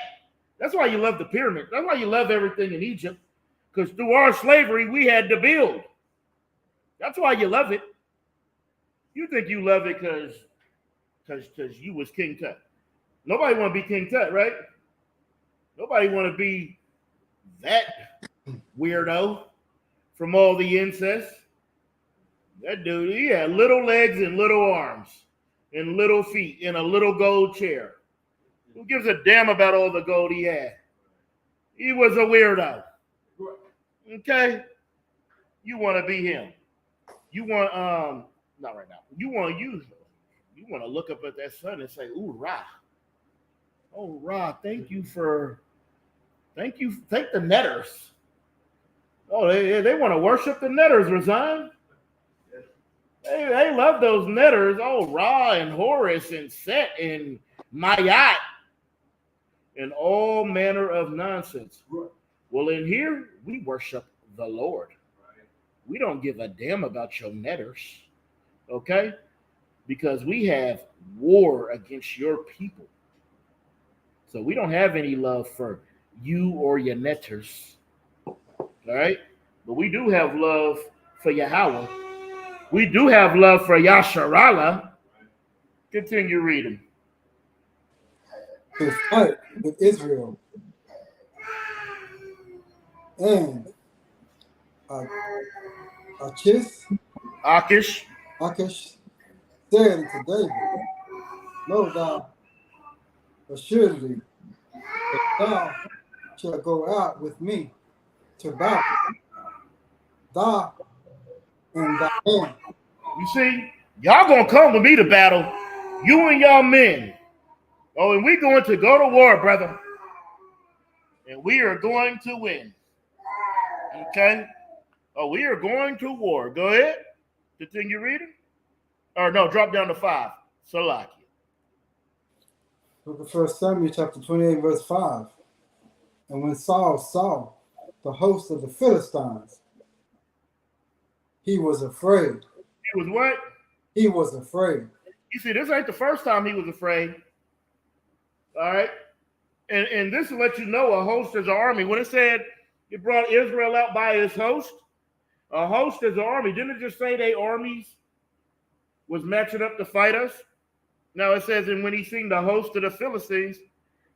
That's why you love the pyramids. That's why you love everything in Egypt, because through our slavery we had to build. That's why you love it. You think you love it because you was King Tut. Nobody want to be King Tut, right? Nobody want to be that weirdo from all the incest. That dude, he had little legs and little arms and little feet in a little gold chair. Who gives a damn about all the gold he had? He was a weirdo. Okay? You want to be him. You want, not right now. You want to look up at that sun and say, ooh, Ra. Oh, Ra, thank the netters. Oh, they want to worship the netters, Razan. They love those netters. Oh, Ra and Horus and Set and Mayat and all manner of nonsense. Well, in here, we worship the Lord. We don't give a damn about your netters, okay? Because we have war against your people. So we don't have any love for you or your netters, all right? But we do have love for Yahweh. We do have love for Yasharallah. Continue reading. To fight with Israel. And Akish said unto David, know thou assuredly that thou shalt go out with me to battle, thou and thy men. You see, y'all gonna come with me to battle, you and y'all men. Oh, and we're going to go to war, brother. And we are going to win. Okay? Oh, we are going to war. Go ahead. Continue reading. Or no, drop down to 5. Salakia. Book of 1 Samuel chapter 28, verse 5. And when Saul saw the host of the Philistines, he was afraid. He was what? He was afraid. You see, this ain't the first time he was afraid. All right? And this will let you know a host is an army. When it said it brought Israel out by his host, a host is an army. Didn't it just say they armies was matching up to fight us? Now it says, and when he seen the host of the Philistines,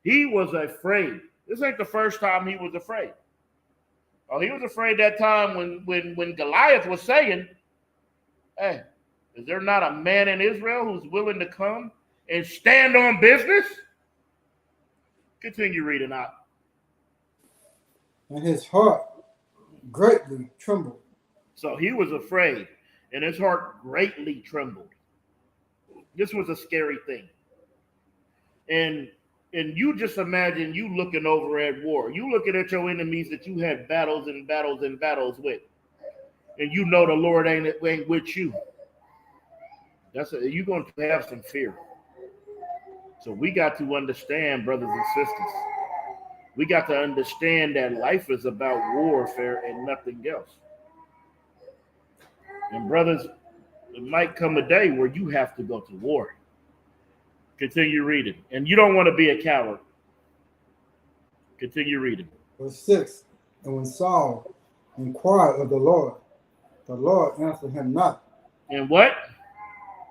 he was afraid. This ain't the first time he was afraid. Oh, he was afraid that time when Goliath was saying, hey, is there not a man in Israel who's willing to come and stand on business? Continue reading out. And his heart greatly trembled. So he was afraid, and his heart greatly trembled. This was a scary thing. And you just imagine you looking over at war. You looking at your enemies that you had battles and battles and battles with. And you know the Lord ain't with you. You're going to have some fear. So we got to understand, brothers and sisters. We got to understand that life is about warfare and nothing else. And brothers, it might come a day where you have to go to war. Continue reading. And you don't want to be a coward. Continue reading. Verse 6. And when Saul inquired of the Lord answered him not. And what?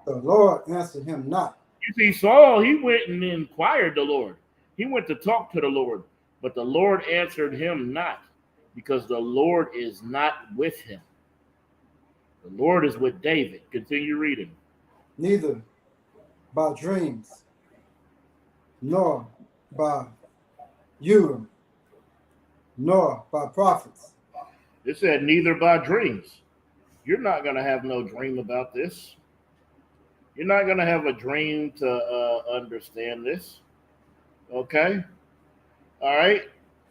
The Lord answered him not. You see, Saul, he went and inquired the Lord. He went to talk to the Lord. But the Lord answered him not, because the Lord is not with him. The Lord is with David. Continue reading. Neither by dreams, nor by Urim, nor by prophets. It said neither by dreams. You're not going to have no dream about this. You're not going to have a dream to understand this. Okay? All right?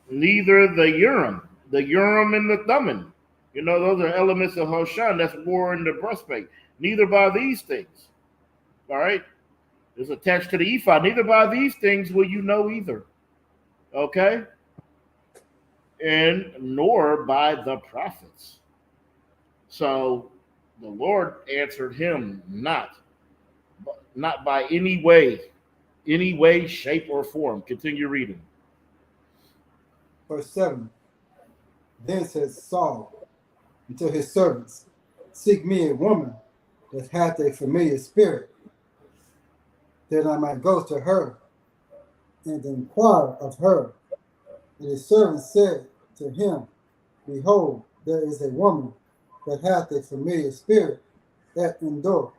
Neither the Urim and the Thummim. You know, those are elements of Hoshan. That's war in the breastplate. Neither by these things. All right? It's attached to the ephod. Neither by these things will you know either. Okay? And nor by the prophets. So the Lord answered him not by any way, shape, or form. Continue reading. Verse 7. Then said Saul unto his servants, seek me a woman that hath a familiar spirit, that I might go to her and inquire of her. And his servant said to him, behold, there is a woman that hath a familiar spirit at Endor.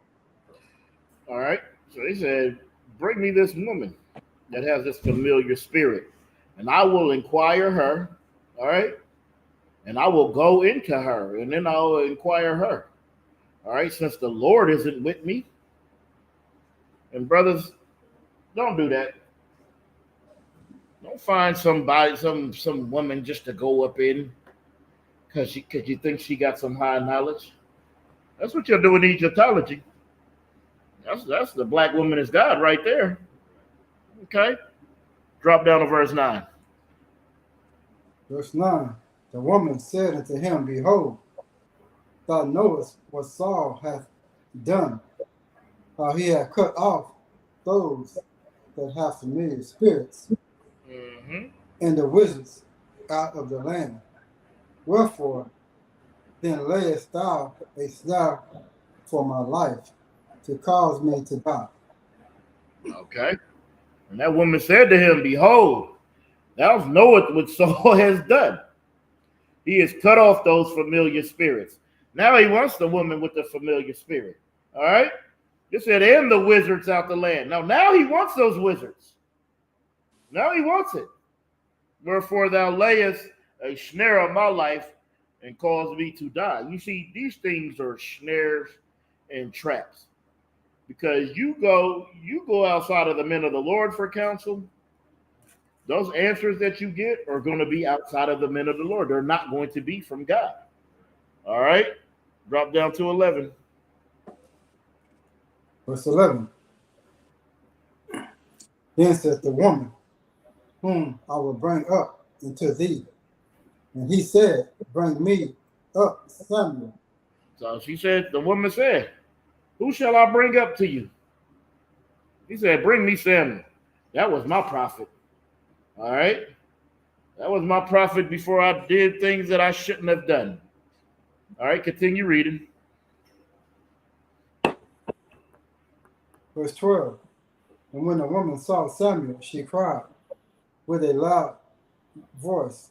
All right. So he said, bring me this woman that has this familiar spirit, and I will inquire her. All right. And I will go into her, and then I'll inquire her. All right. Since the Lord isn't with me. And brothers, don't do that. Don't find somebody, some woman just to go up in because you think she got some high knowledge. That's what you're doing in Egyptology. That's the black woman is God right there. Okay? Drop down to verse 9. Verse 9. The woman said unto him, behold, thou knowest what Saul hath done, how he hath cut off those that have familiar spirits, and the wizards out of the land. Wherefore, then layest thou a snare for my life, to cause me to die. Okay. And that woman said to him, behold, thou knowest what Saul has done. He has cut off those familiar spirits. Now he wants the woman with the familiar spirit. All right? It said, and the wizards out the land. Now he wants those wizards. Now he wants it. Wherefore thou layest a snare on my life and cause me to die. You see, these things are snares and traps. Because you go outside of the men of the Lord for counsel, those answers that you get are going to be outside of the men of the Lord. They're not going to be from God. All right? Drop down to 11. Verse 11. Then said the woman, whom I will bring up into thee. And he said, bring me up Samuel. So the woman said, who shall I bring up to you? He said, bring me Samuel. That was my prophet. All right? That was my prophet before I did things that I shouldn't have done. All right, continue reading. Verse 12. And when the woman saw Samuel, she cried with a loud voice.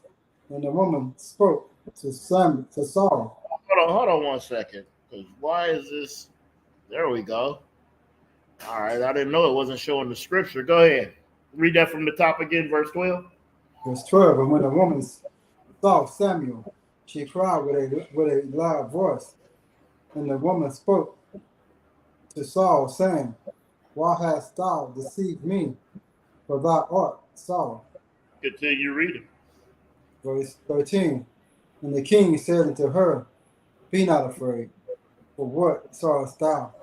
And the woman spoke to Saul. Hold on 1 second. Because why is this? There we go. All right, I didn't know it wasn't showing the scripture. Go ahead. Read that from the top again, verse 12. Verse 12. And when the woman saw Samuel, she cried with a loud voice. And the woman spoke to Saul, saying, why hast thou deceived me? For thou art Saul. Continue reading. Verse 13. And the king said unto her, be not afraid, for what sawest thou?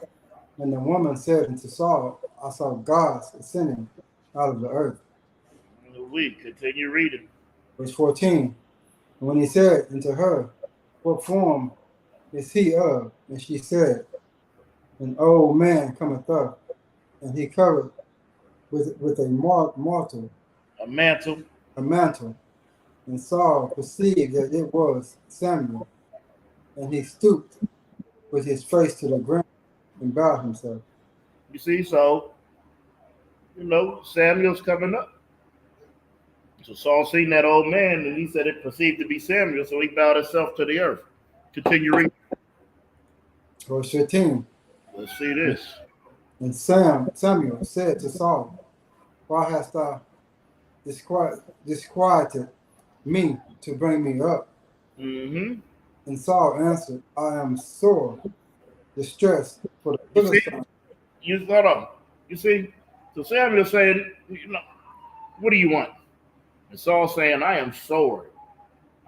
And the woman said unto Saul, I saw gods ascending out of the earth. We continue reading. Verse 14. And when he said unto her, what form is he of? And she said, an old man cometh up, and he covered with a mantle. A mantle. And Saul perceived that it was Samuel, and he stooped with his face to the ground and bowed himself. You see, so, Samuel's coming up. So Saul seen that old man, and he said it perceived to be Samuel, so he bowed himself to the earth. Continue reading. Verse 15. Let's see this. And Samuel said to Saul, why hast thou disquieted me to bring me up? Mm-hmm. And Saul answered, I am sore distressed for the Philistines. You thought of. You see? So Samuel saying, what do you want? And Saul saying, I am sore.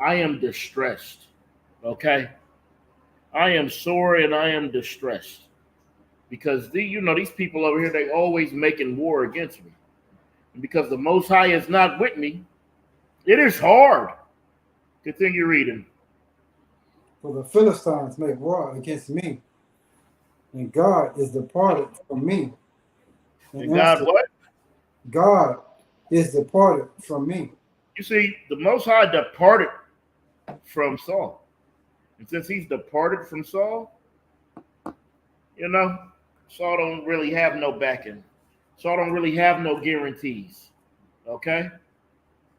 I am distressed. Okay? I am sore and I am distressed. Because these people over here, they always making war against me. And because the Most High is not with me, it is hard. Continue reading. For the Philistines make war against me, and God is departed from me. And God what? God is departed from me. You see, the Most High departed from Saul. And since he's departed from Saul, Saul don't really have no backing. Saul don't really have no guarantees. Okay?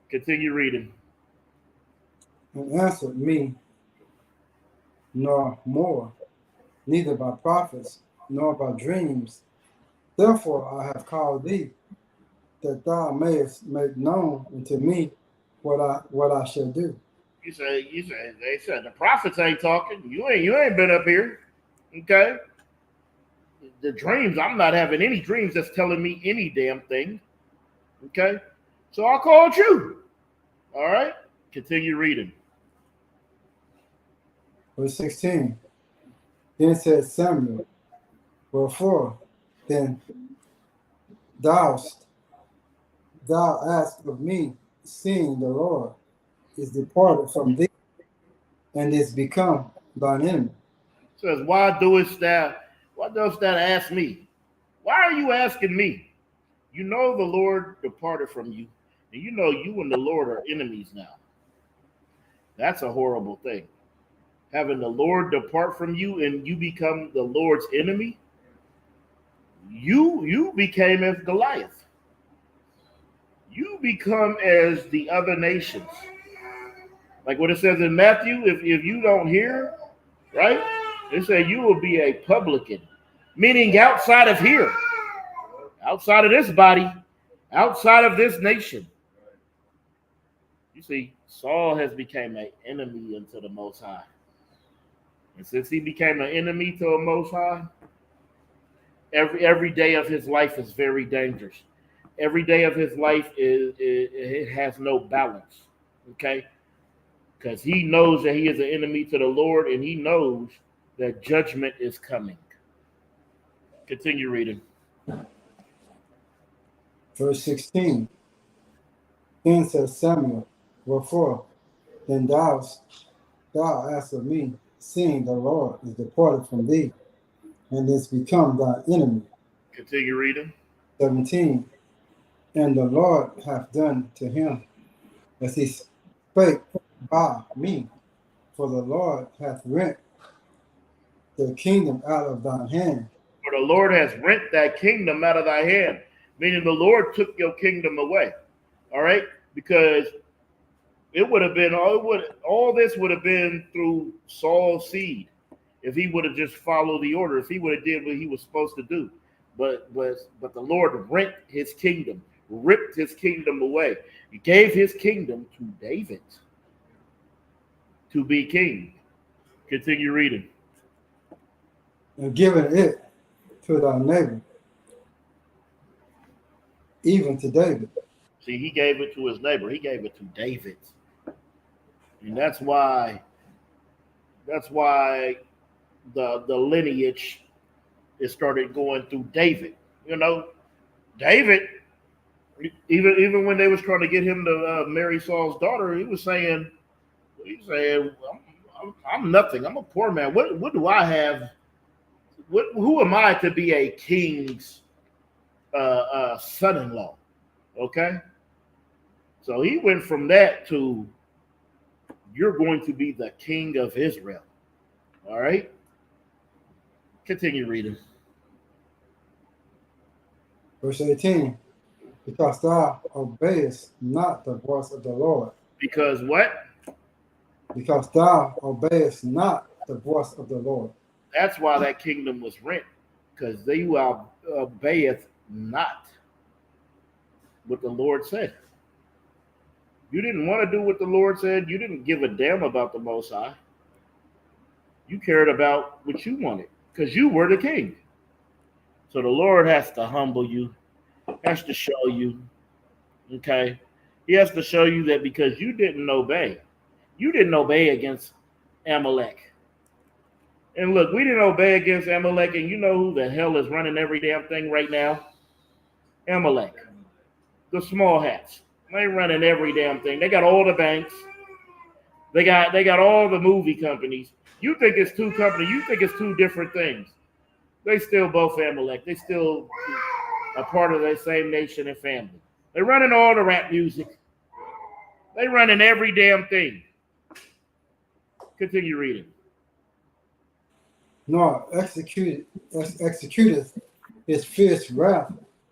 Continue reading. And answered me nor more, neither by prophets nor by dreams. Therefore I have called thee, that thou mayest make known unto me what I shall do. You say they said the prophets ain't talking. You ain't been up here. Okay? The dreams, I'm not having any dreams that's telling me any damn thing. Okay? So I called you. All right? Continue reading. Verse 16. Then said Samuel, wherefore then thou ask of me, seeing the Lord is departed from thee, and is become thine enemy. Says, why dost thou ask me? Why are you asking me? You know the Lord departed from you, and you know you and the Lord are enemies now. That's a horrible thing. Having the Lord depart from you and you become the Lord's enemy, you became as Goliath. You become as the other nations. Like what it says in Matthew, if you don't hear, right? It says you will be a publican, meaning outside of here, outside of this body, outside of this nation. You see, Saul has become an enemy unto the Most High. And since he became an enemy to the Most High, every day of his life is very dangerous. Every day of his life it has no balance. Okay? Because he knows that he is an enemy to the Lord, and he knows that judgment is coming. Continue reading. Verse 16. Then said Samuel, wherefore then thou ask of me, seeing the Lord is departed from thee, and is become thy enemy. Continue reading. 17. And the Lord hath done to him as he spake by me, for the Lord hath rent the kingdom out of thine hand. For the Lord has rent that kingdom out of thy hand, meaning the Lord took your kingdom away. All right? Because it would have been all this would have been through Saul's seed if he would have just followed the order, if he would have did what he was supposed to do. But the Lord rent his kingdom, ripped his kingdom away. He gave his kingdom to David to be king. Continue reading. And given it to thy neighbor, even to David. See, he gave it to his neighbor. He gave it to David. And that's why the lineage is started going through David. David, even when they was trying to get him to marry Saul's daughter, he's saying, I'm nothing. I'm a poor man. What do I have? Who am I to be a king's son-in-law? Okay? So he went from that to, you're going to be the king of Israel. All right? Continue reading. Verse 18. Because thou obeyest not the voice of the Lord. Because what? Because thou obeyest not the voice of the Lord. That's why that kingdom was rent. Because they obeyeth not what the Lord said. You didn't want to do what the Lord said. You didn't give a damn about the Most High. You cared about what you wanted because you were the king. So the Lord has to humble you, has to show you, okay? He has to show you that because you didn't obey against Amalek. And look, we didn't obey against Amalek, and you know who the hell is running every damn thing right now? Amalek. The small hats. They running every damn thing. They got all the banks. They got all the movie companies. You think it's two companies. You think it's two different things. They still both Amalek. They still a part of the same nation and family. They're running all the rap music. They running every damn thing. Continue reading. Nor executeth his fierce wrath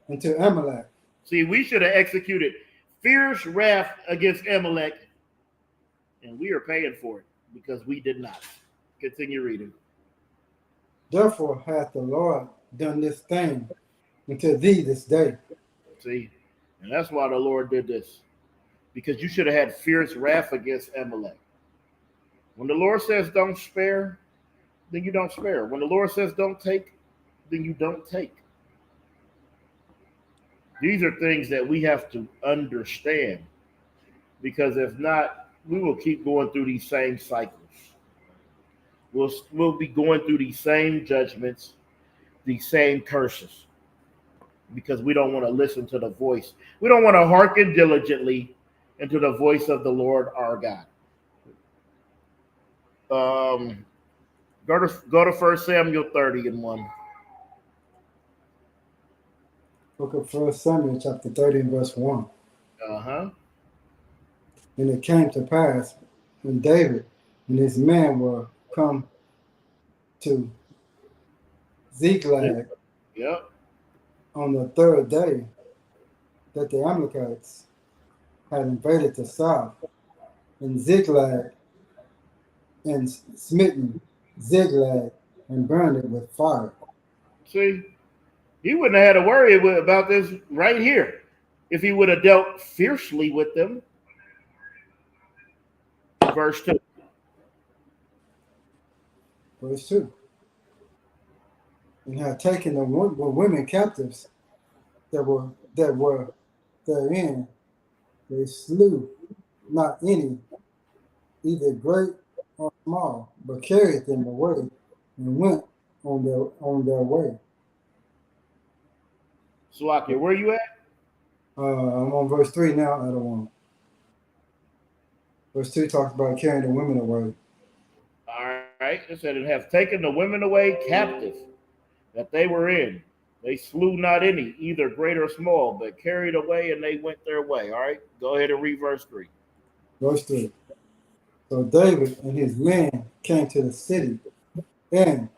unto Amalek. See, we should have executed fierce wrath against Amalek, and we are paying for it because we did not. Continue reading. Therefore hath the Lord done this thing unto thee this day. See, and that's why the Lord did this, because you should have had fierce wrath against Amalek. When the Lord says don't spare, then you don't spare. When the Lord says don't take, then you don't take. These are things that we have to understand, because if not, we will keep going through these same cycles. We'll be going through these same judgments, these same curses, because we don't want to listen to the voice. We don't want to hearken diligently into the voice of the Lord our God. Go to 1 Samuel 30:1. Book of 1 Samuel chapter 30 and verse 1. Uh-huh. And it came to pass when David and his men were come to Ziklag Yep. on the third day that the Amalekites had invaded the south and Ziklag and smitten Ziklag and burned it with fire. See, he wouldn't have had to worry about this right here if he would have dealt fiercely with them. Verse 2. Verse 2. And had taken the women captives that were therein, they slew not any, either great or small, but carried them away and went on their way. Slakia, where you at? I'm on verse 3 now. I don't want. Verse 2 talks about carrying the women away. All right. It said, it have taken the women away captive that they were in. They slew not any, either great or small, but carried away and they went their way. All right. Go ahead and read verse 3. Verse 3. So David and his men came to the city, and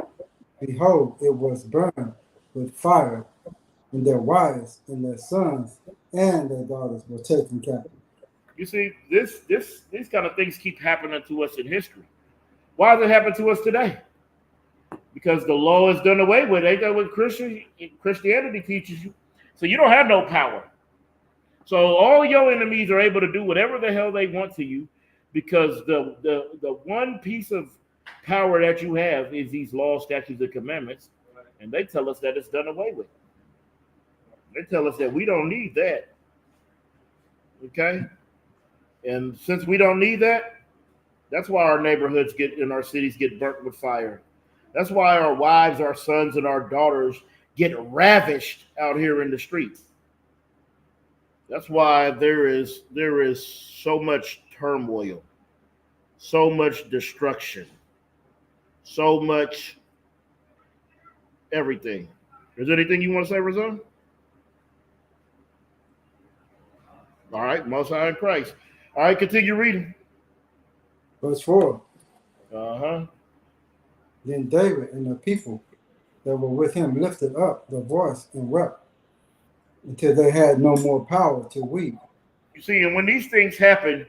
behold, it was burned with fire, and their wives and their sons and their daughters were taken captive. You see, these kind of things keep happening to us in history. Why does it happen to us today? Because the law is done away with. Ain't that what Christianity teaches you? So you don't have no power. So all your enemies are able to do whatever the hell they want to you, because the one piece of power that you have is these laws, statutes, and commandments, and they tell us that it's done away with. They tell us that we don't need that. Okay? And since we don't need that, that's why our neighborhoods and our cities get burnt with fire. That's why our wives, our sons, and our daughters get ravished out here in the streets. That's why there is so much turmoil, so much destruction, so much everything. Is there anything you want to say, Razan? All right, Most High in Christ. All right, continue reading. Verse 4. Uh-huh. Then David and the people that were with him lifted up their voice and wept until they had no more power to weep. You see, and when these things happen,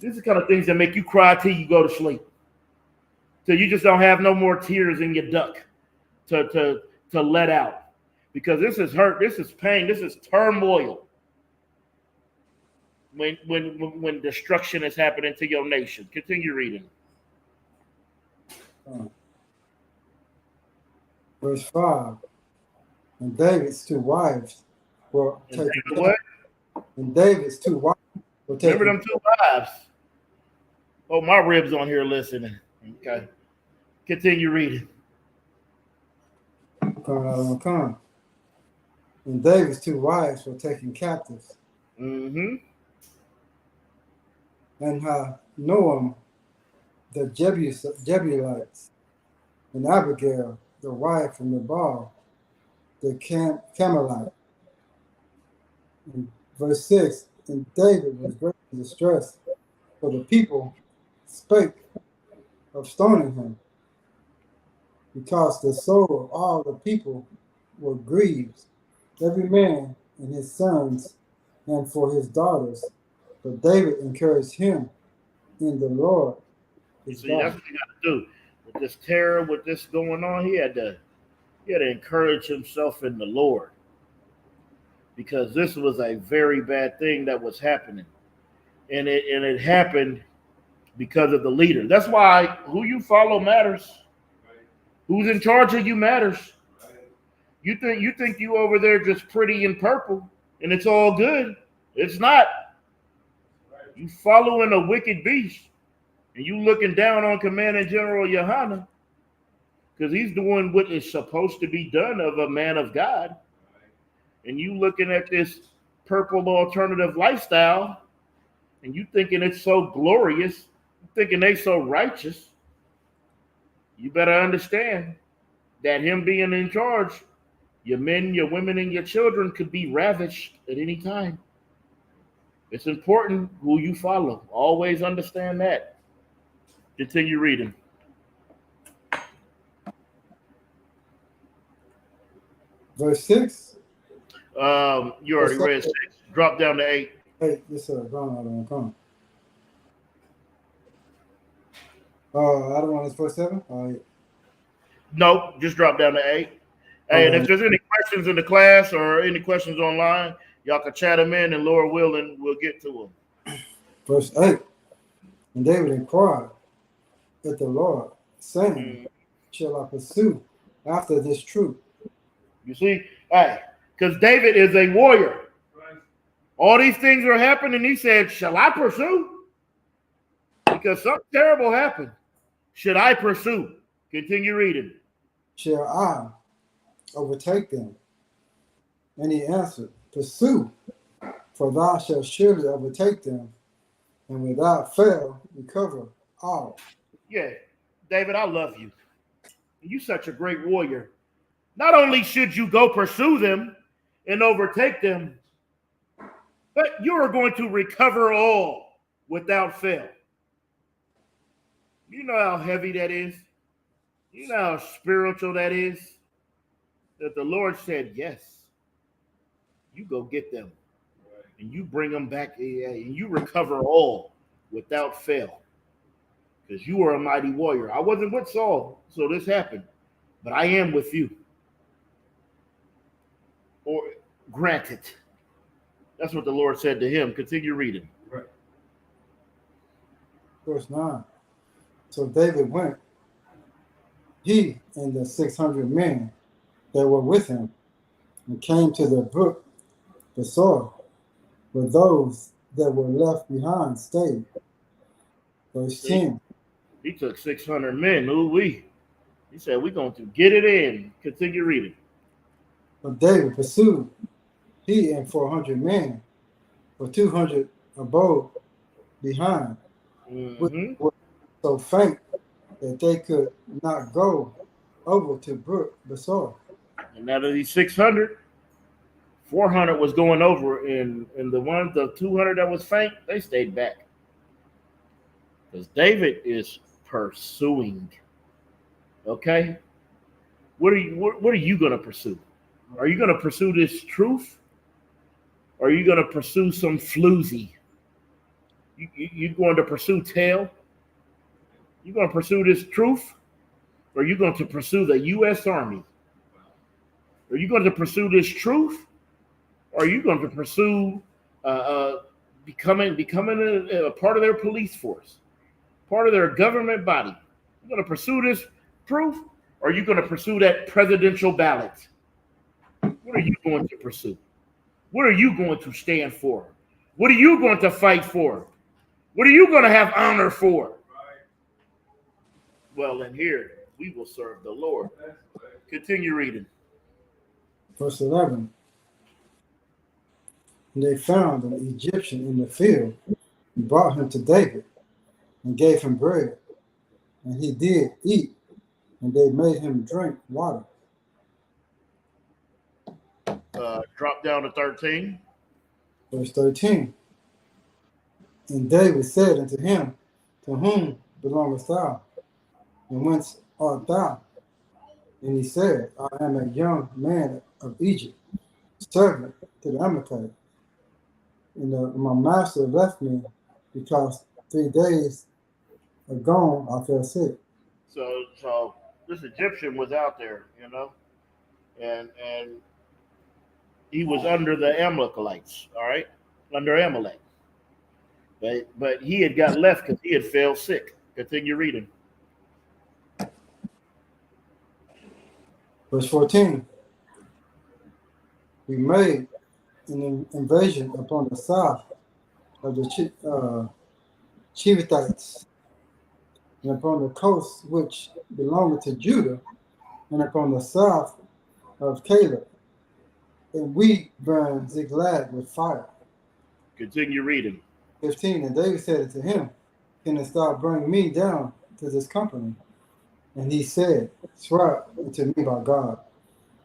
these are the kind of things that make you cry till you go to sleep. Till you just don't have no more tears in your duct to let out. Because this is hurt, this is pain, this is turmoil. When destruction is happening to your nation. Continue reading. Verse 5. And David's two wives were taken And what? And David's two wives were taken. Remember them two wives? Oh, my ribs on here listening. Okay. Continue reading. And David's two wives were taken captives. Mm-hmm. And Noam, the Jebusites, and Abigail, the wife from Nabal, the Carmelite. In verse 6, and David was greatly distressed, for the people spake of stoning him, because the soul of all the people were grieved, every man and his sons, and for his daughters. But David encouraged him in the Lord his See, God. that's what you got to do. With this terror, with this going on, he had to encourage himself in the Lord, because this was a very bad thing that was happening, and it happened because of the leader. That's why who you follow matters. Who's in charge of you matters. You think you over there just pretty in purple and it's all good. It's not. You following a wicked beast, and you looking down on Commanding General Yohana, because he's doing what is supposed to be done of a man of God. And you looking at this purple alternative lifestyle, and you thinking it's so glorious, you thinking they so righteous. You better understand that him being in charge, your men, your women, and your children could be ravished at any time. It's important who you follow. Always understand that. Continue reading. Verse 6. You already read 6. Drop down to 8. Hey, this is come. I don't want this verse 7. All right. Nope, just drop down to 8. Hey, and if there's any questions in the class or any questions online, y'all can chat them in, and Lord willing, we'll get to them. Verse 8. And David inquired at the Lord, saying, shall I pursue after this truth? You see, hey, because David is a warrior. All these things are happening. He said, shall I pursue? Because something terrible happened. Should I pursue? Continue reading. Shall I overtake them? And he answered, pursue, for thou shalt surely overtake them, and without fail recover all. Yeah, David, I love you. You're such a great warrior. Not only should you go pursue them and overtake them, but you are going to recover all without fail. You know how heavy that is? You know how spiritual that is? That the Lord said, yes, you go get them. And you bring them back, and you recover all without fail. Because you are a mighty warrior. I wasn't with Saul, so this happened. But I am with you. Or granted. That's what the Lord said to him. Continue reading. Right. Verse 9. So David went, he and the 600 men that were with him, and came to the brook Besor, where those that were left behind stayed. Verse 10. He took 600 men. Ooh-wee. He said, we're going to get it in. Continue reading. But David pursued, he and 400 men, for 200 abode behind, which were so faint that they could not go over to brook Besor. And out of these 600, 400 was going over, and the 200 that was faint, they stayed back. Because David is pursuing. Okay? What are you going to pursue? Are you going to pursue this truth? Or are you going to pursue some floozy? You going to pursue tail? You going to pursue this truth? Or are you going to pursue the U.S. Army? Are you going to pursue this truth? Or are you going to pursue becoming a part of their police force, part of their government body? You going to pursue this truth? Or are you going to pursue that presidential ballot? What are you going to pursue? What are you going to stand for? What are you going to fight for? What are you going to have honor for? Well, in here, we will serve the Lord. Continue reading. Verse 11. And they found an Egyptian in the field and brought him to David and gave him bread. And he did eat, and they made him drink water. Drop down to 13. Verse 13. And David said unto him, To whom belongest thou? And whence art thou? And he said, I am a young man of Egypt, servant to the Amalekite. And my master left me because 3 days ago I fell sick. So this Egyptian was out there, and he was under the Amalekites, all right, under Amalek. But he had got left because he had fell sick. Continue reading. Verse 14. We made an invasion upon the south of the Chivitites, and upon the coast which belonged to Judah, and upon the south of Caleb. And we burned Ziklag with fire. Continue reading. 15. And David said unto him, Canst thou bring me down to this company? And he said, Swear unto me by God,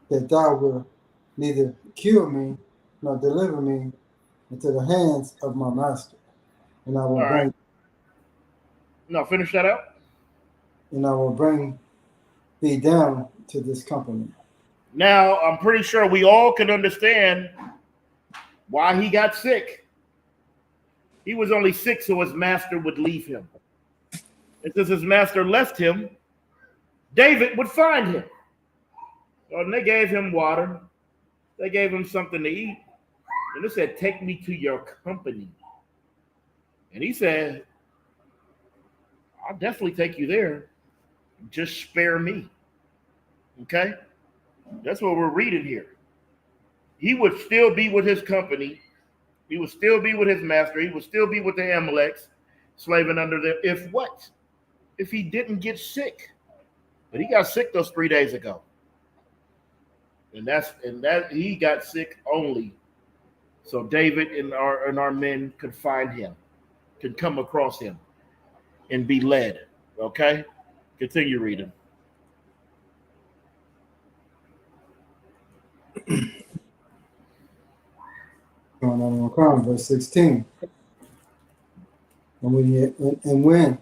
that thou wilt neither kill me nor deliver me into the hands of my master. And I will bring. No, finish that out. And I will bring thee down to this company. Now, I'm pretty sure we all can understand why he got sick. He was only sick so his master would leave him. And since his master left him, David would find him. And they gave him water. They gave him something to eat. And they said, take me to your company. And he said, I'll definitely take you there. Just spare me. Okay? That's what we're reading here. He would still be with his company. He would still be with his master. He would still be with the Amaleks, slaving under them. If what? If he didn't get sick. But he got sick those 3 days ago. And that he got sick only so David and our men could find him, could come across him and be led. Okay? Continue reading. Verse 16. And when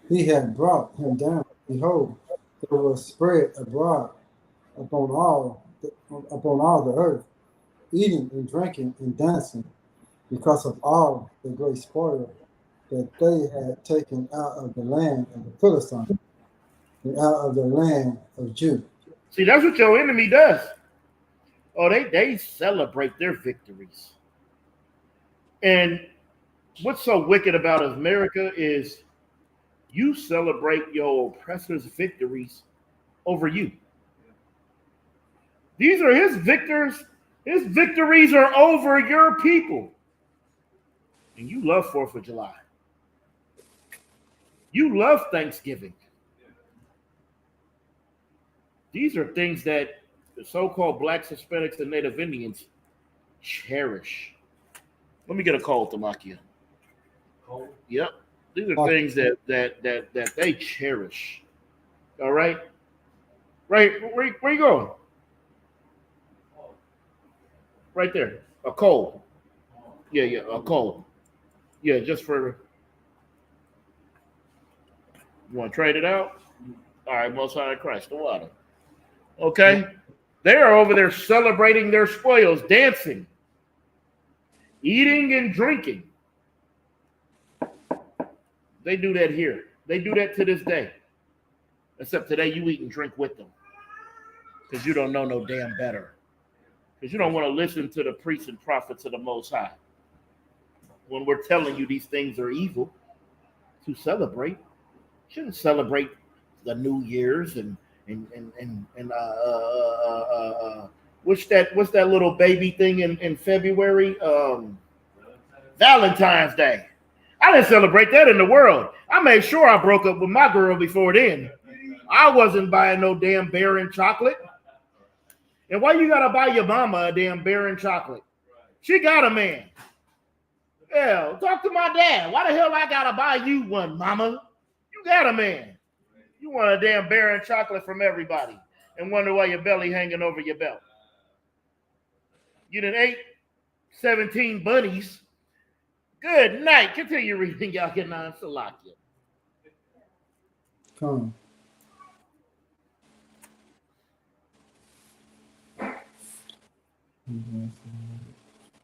he had brought him down, behold, there was spread abroad upon all the earth, eating and drinking and dancing, because of all the great spoil that they had taken out of the land of the Philistines and out of the land of Judah. See, that's what your enemy does. Oh, they celebrate their victories. And what's so wicked about America is you celebrate your oppressor's victories over you. These are his victors. His victories are over your people. And you love 4th of July. You love Thanksgiving. These are things that the so-called Blacks, Hispanics, and Native Indians cherish. Let me get a call, Tamakia. Yep. These are things that they cherish. All right? Right, where you going? Right there. A coal. Yeah, a coal. Yeah, just for... You want to trade it out? All right, Most High Christ, the water. Okay? They are over there celebrating their spoils, dancing, eating and drinking. They do that here. They do that to this day. Except today you eat and drink with them. Because you don't know no damn better. Because you don't want to listen to the priests and prophets of the Most High. When we're telling you these things are evil to celebrate, you shouldn't celebrate the New Year's and what's that little baby thing in February? Valentine's Day. I didn't celebrate that in the world. I made sure I broke up with my girl before then. I wasn't buying no damn bear chocolate. And why you gotta buy your mama a damn bear chocolate? She got a man. Hell, talk to my dad. Why the hell I gotta buy you one, mama? You got a man. You want a damn bear chocolate from everybody and wonder why your belly hanging over your belt. You done ate 17 bunnies. Good night. Continue reading, Yakinan Salakia. Come.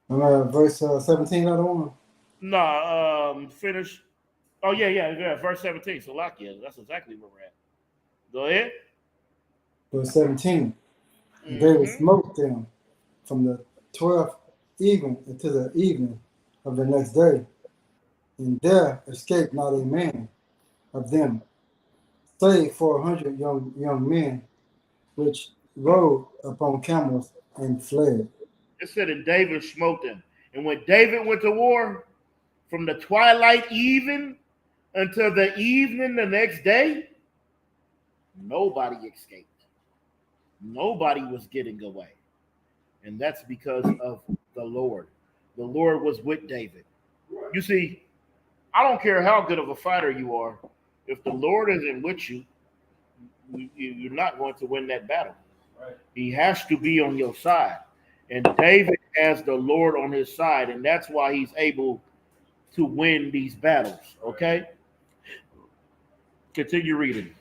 Verse 17, other one? No, finish. Oh, yeah. Verse 17. Salakia. That's exactly where we're at. Go ahead. Verse 17. David smote them from the 12th even until the evening of the next day, and there escaped not a man of them, save 400 young men, which rode upon camels and fled. It said, and David smote them. And when David went to war, from the twilight even until the evening the next day, nobody escaped. Nobody was getting away. And that's because of the Lord. The Lord was with David. You see, I don't care how good of a fighter you are. If the Lord isn't with you, you're not going to win that battle. Right. He has to be on your side. And David has the Lord on his side, and that's why he's able to win these battles. Okay? Continue reading.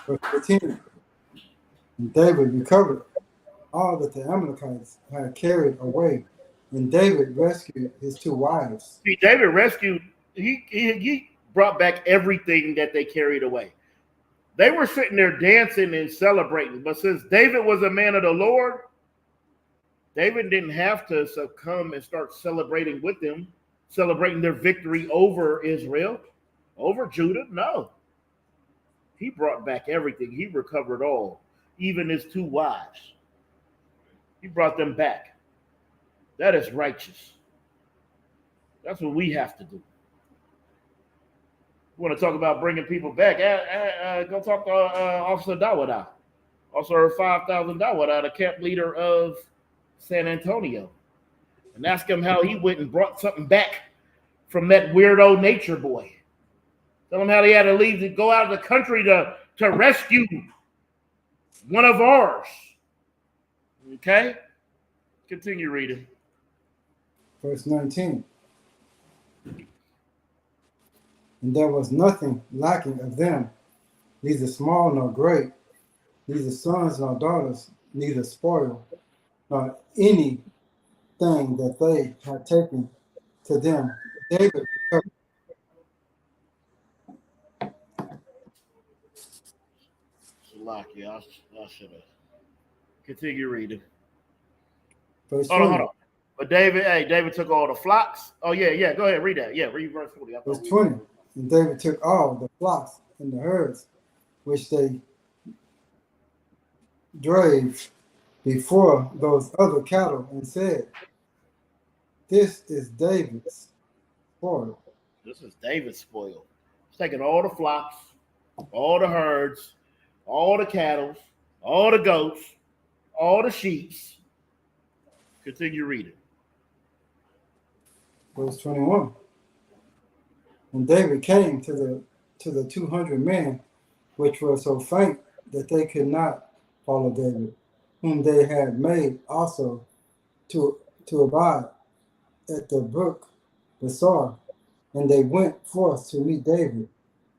Verse 15. And David recovered all that the Amalekites had carried away, and David rescued his 2 wives. See, David rescued, he brought back everything that they carried away. They were sitting there dancing and celebrating, but since David was a man of the Lord, David didn't have to succumb and start celebrating with them, celebrating their victory over Israel, over Judah. No. He brought back everything. He recovered all, even his 2 wives. He brought them back. That is righteous. That's what we have to do. You want to talk about bringing people back? Go talk to Officer Dawada, Officer 5,000 Dawada, the camp leader of San Antonio, and ask him how he went and brought something back from that weirdo nature boy. Tell him how he had to leave to go out of the country to rescue one of ours. Okay? Continue reading. Verse 19. And there was nothing lacking of them, neither small nor great, neither sons nor daughters, neither spoil, nor anything that they had taken to them. David recovered. Lucky, I should have. Continue reading. Verse Hold on. But David took all the flocks. Oh, yeah. Go ahead, read that. Yeah, read verse 20. Verse 20. And David took all the flocks and the herds, which they drave before those other cattle, and said, this is David's spoil. This is David's spoil. He's taking all the flocks, all the herds, all the cattle, all the goats, all the sheep. Continue reading. Verse 21. And David came to the 200 men, which were so faint that they could not follow David, whom they had made also to abide at the brook Besor. And they went forth to meet David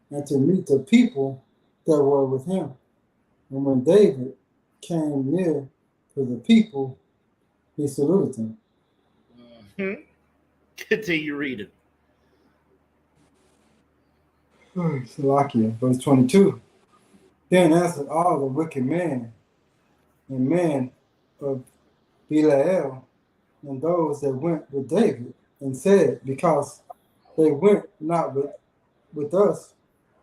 and to meet the people that were with him. And when David came near to the people, he saluted them. Mm-hmm. Continue reading. Salakia, verse 22. Then answered all the wicked men and men of Belial and those that went with David, and said, because they went not with us,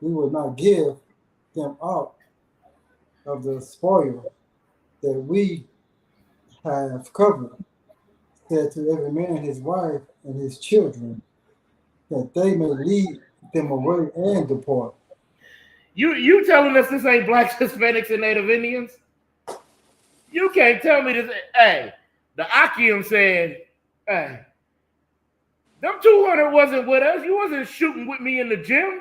we will not give them aught of the spoil that we have covered, said to every man his wife and his children, that they may lead them away and depart. You telling us this ain't blacks, Hispanics, and Native Indians? You can't tell me this. Hey, the Akim said, hey, them 200 wasn't with us. You wasn't shooting with me in the gym.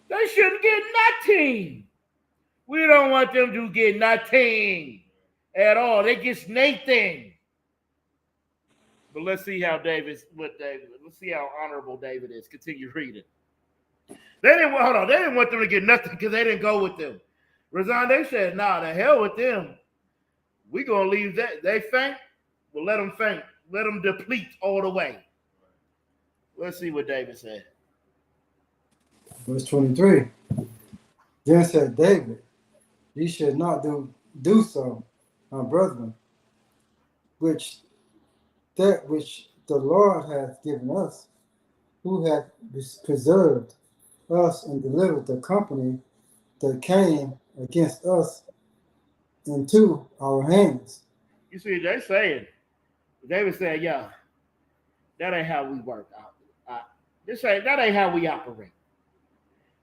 They shouldn't get nothing. We don't want them to get nothing at all. They get nothing. But let's see how Let's see how honorable David is. Continue reading. They didn't want them to get nothing because they didn't go with them. Razan, they said, nah, the hell with them. We gonna leave that. They faint. Well, let them faint. Let them deplete all the way. Let's see what David said. Verse 23. Then said David, ye should not do so, my brethren, which the Lord hath given us, who hath preserved us and delivered the company that came against us into our hands. You see, they saying, David said, yeah, that ain't how we work. That ain't how we operate.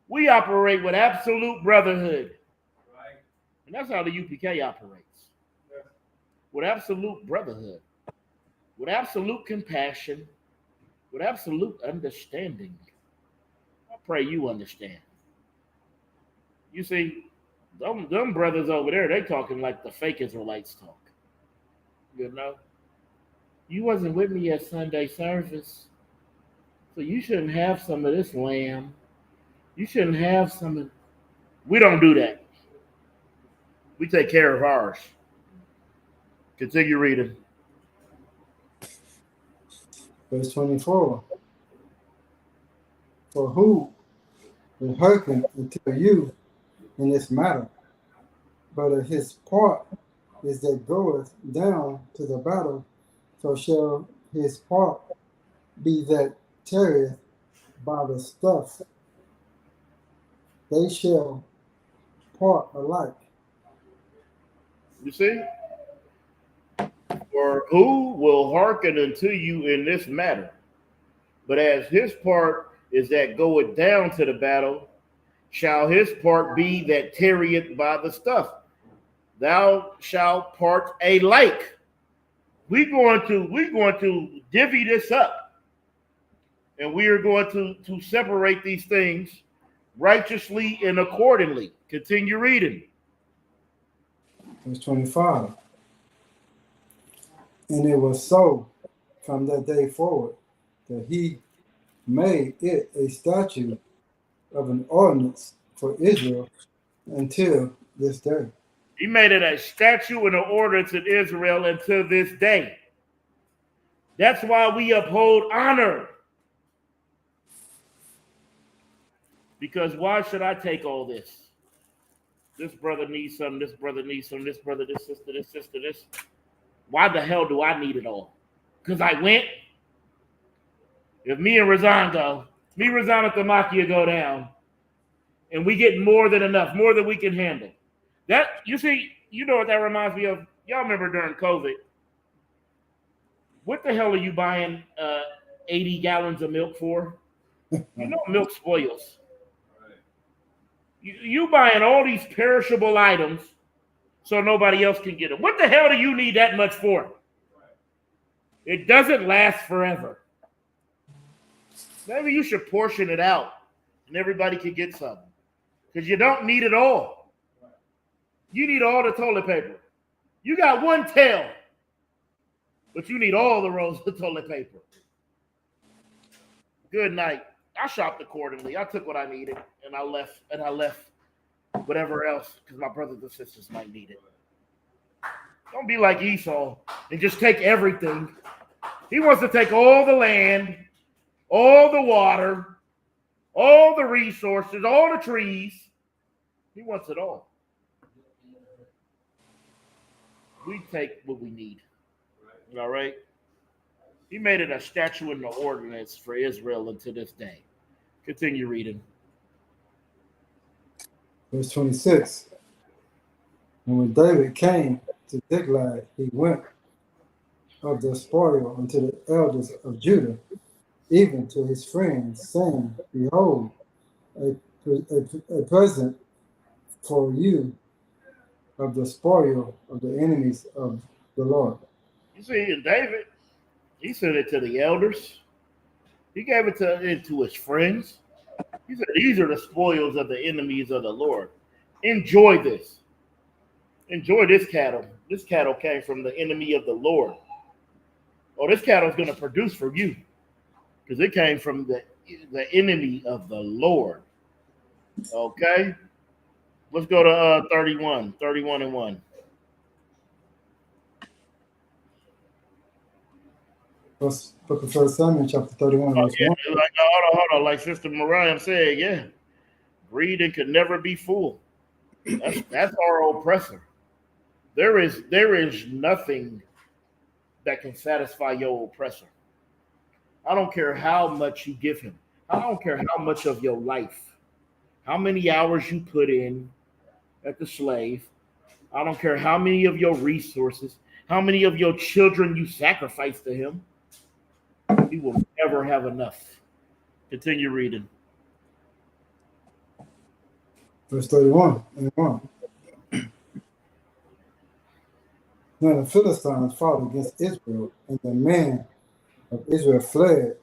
We operate with absolute brotherhood. Right. And that's how the UPK operates. Yeah. With absolute brotherhood. With absolute compassion. With absolute understanding. I pray you understand. You see, them brothers over there, they talking like the fake Israelites talk. You know? You wasn't with me at Sunday service, so you shouldn't have some of this lamb. You shouldn't have some of... We don't do that. We take care of ours. Continue reading. Verse 24. For who will hearken unto you in this matter? But of his part is that goeth down to the battle, so shall his part be that tarrieth by the stuff. They shall part alike. You see? For who will hearken unto you in this matter? But as his part is that goeth down to the battle, shall his part be that tarrieth by the stuff. Thou shalt part alike. We're going to divvy this up, and we are going to separate these things righteously and accordingly. Continue reading. Verse 25. And it was so from that day forward that he made it a statute of an ordinance for Israel until this day. He made it a statute and an ordinance in Israel until this day. That's why we uphold honor. Because why should I take all this? This brother needs some, this brother needs some, this brother, this sister, this. Why the hell do I need it all? Because I went. If me and Razan go, me, Razan, and Thamakia go down, and we get more than enough, more than we can handle. That, you see, you know what that reminds me of? Y'all remember during COVID, what the hell are you buying 80 gallons of milk for? You know milk spoils. You buying all these perishable items so nobody else can get them. What the hell do you need that much for? It doesn't last forever. Maybe you should portion it out and everybody can get some. Because you don't need it all. You need all the toilet paper. You got one tail, but you need all the rolls of toilet paper. Good night. I shopped accordingly. I took what I needed, and I left whatever else because my brothers and sisters might need it. Don't be like Esau and just take everything. He wants to take all the land, all the water, all the resources, all the trees. He wants it all. We take what we need. All right? He made it a statute and an ordinance for Israel unto this day. Continue reading. Verse 26. And when David came to Ziklag, he went of the spoil unto the elders of Judah, even to his friends, saying, Behold, a present for you of the spoil of the enemies of the Lord. You see, and David, he sent it to the elders. He gave it to his friends. He said, these are the spoils of the enemies of the Lord. Enjoy this. Enjoy this cattle. This cattle came from the enemy of the Lord. Oh, this cattle is going to produce for you because it came from the enemy of the Lord. Okay? Let's go to 31 and 1. Book of 1 Samuel, chapter 31, Oh, verse yeah. 1. Hold on. Like Sister Mariah said, yeah. Greed can never be full. That's our oppressor. There is nothing that can satisfy your oppressor. I don't care how much you give him. I don't care how much of your life, how many hours you put in at the slave. I don't care how many of your resources, how many of your children you sacrifice to him. He will never have enough. Continue reading. Verse 31 and 1. Now the Philistines fought against Israel, and the men of Israel fled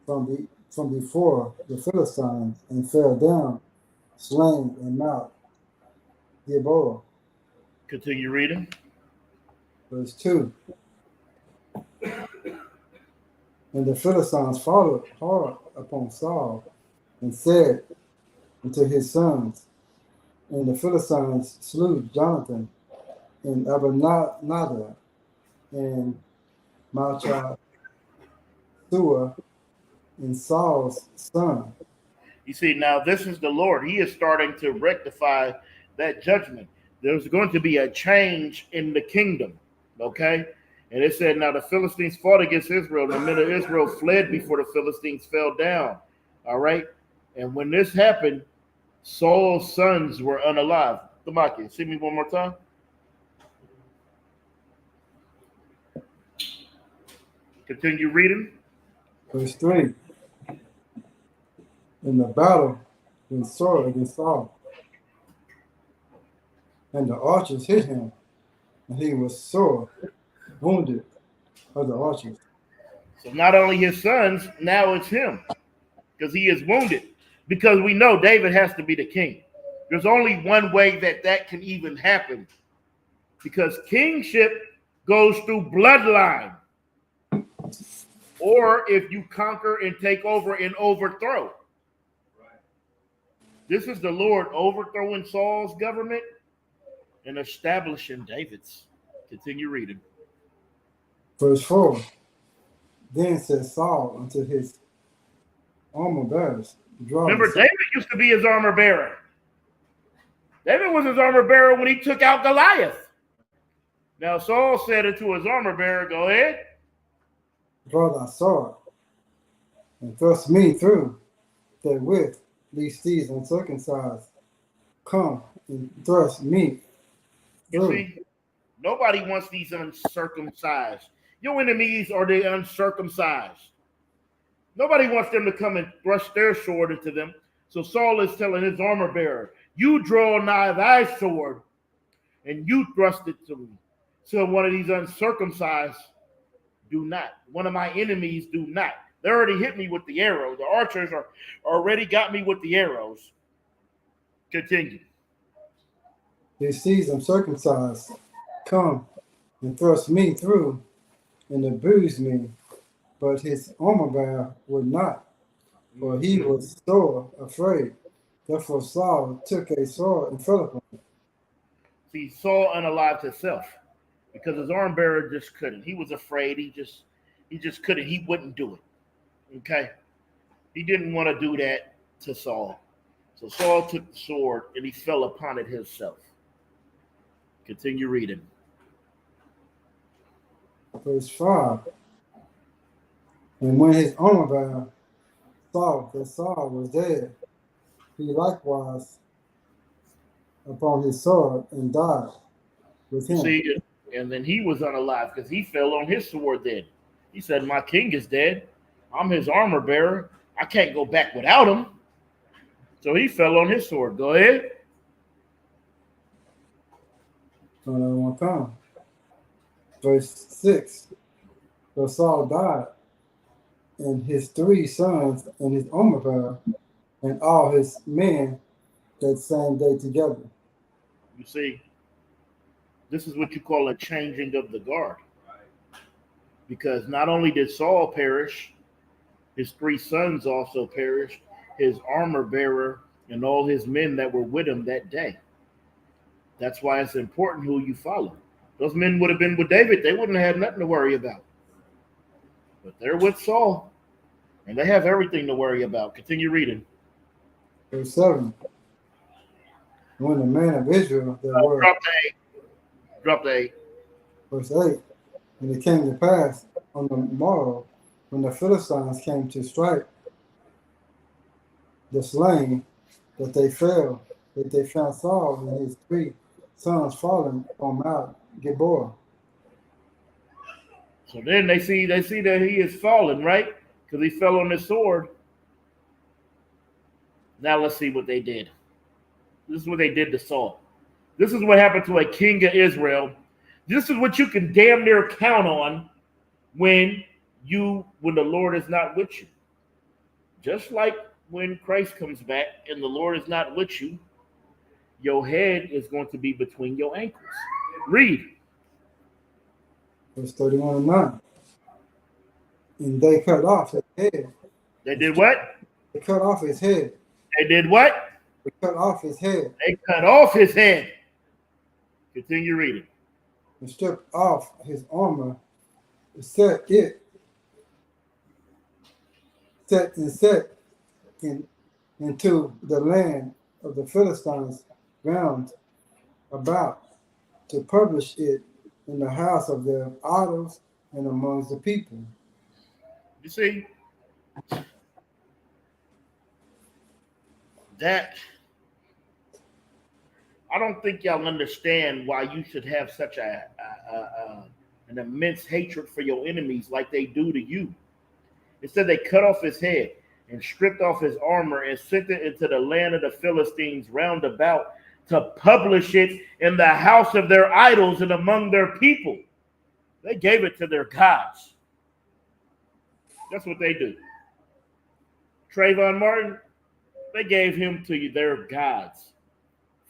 from before the Philistines and fell down, slain in Mount Gilboa. Continue reading. Verse 2. And the Philistines followed hard upon Saul and said unto his sons, and the Philistines slew Jonathan and Abinadab and Malchishua and Saul's son. You see, now this is the Lord. He is starting to rectify that judgment. There's going to be a change in the kingdom. Okay? And it said, now the Philistines fought against Israel, and the men of Israel fled before the Philistines fell down. All right? And when this happened, Saul's sons were unalive. Tamaki, see me one more time. Continue reading. Verse 3. In the battle went sore against Saul, and the archers hit him, and he was sore wounded of the archers. So not only his sons, now it's him, because he is wounded. Because we know David has to be the king. There's only one way that can even happen, because kingship goes through bloodline. Or if you conquer and take over and overthrow. This is the Lord overthrowing Saul's government and establishing David's. Continue reading. Verse 4. Then said Saul unto his armor bearers. Remember, David used to be his armor bearer. David was his armor bearer when he took out Goliath. Now Saul said unto his armor bearer, go ahead. Draw thy sword, and thrust me through, that with these thieves uncircumcised come and thrust me through. You see, nobody wants these uncircumcised. Your enemies are the uncircumcised. Nobody wants them to come and thrust their sword into them. So Saul is telling his armor bearer, you draw nigh thy sword, and you thrust it to me. So one of these uncircumcised do not. One of my enemies do not. They already hit me with the arrow. The archers are already got me with the arrows. Continue. These thieves uncircumcised come and thrust me through and abused me, but his armor bearer would not, for he was sore afraid. Therefore Saul took a sword and fell upon him. See, Saul unalived himself because his armor bearer just couldn't. He was afraid. He just couldn't. He wouldn't do it. Okay? He didn't want to do that to Saul. So Saul took the sword and he fell upon it himself. Continue reading. Verse 5. And when his armor bearer saw that Saul was dead, he likewise upon his sword and died with You him. see, and then he was unalive because he fell on his sword then. He said, my king is dead. I'm his armor bearer. I can't go back without him. So he fell on his sword. Go ahead. Another one time. Verse 6. So Saul died, and his 3 sons, and his armor bearer, and all his men that same day together. You see, this is what you call a changing of the guard. Because not only did Saul perish, his 3 sons also perished, his armor bearer and all his men that were with him that day. That's why it's important who you follow. Those men would have been with David. They wouldn't have had nothing to worry about. But they're with Saul, and they have everything to worry about. Continue reading. Verse 7. When the men of Israel that were. Drop the 8. Verse 8. And it came to pass on the morrow, when the Philistines came to strike the slain, that they found Saul and his 3 sons fallen on Mount Gilboa. So then they see that he is fallen, right? Because he fell on his sword. Now let's see what they did. This is what they did to Saul. This is what happened to a king of Israel. This is what you can damn near count on when the Lord is not with you. Just like when Christ comes back and the Lord is not with you, your head is going to be between your ankles. Read. Verse 31 and 9. And they cut off his head. They did what? They cut off his head. They did what? They cut off his head. They cut off his head. Continue reading. And stripped off his armor, set into the land of the Philistines round about, to publish it in the house of their idols and amongst the people. You see, that I don't think y'all understand why you should have such an immense hatred for your enemies like they do to you. It said they cut off his head and stripped off his armor and sent it into the land of the Philistines round about to publish it in the house of their idols and among their people. They gave it to their gods. That's what they do. Trayvon Martin, they gave him to their gods.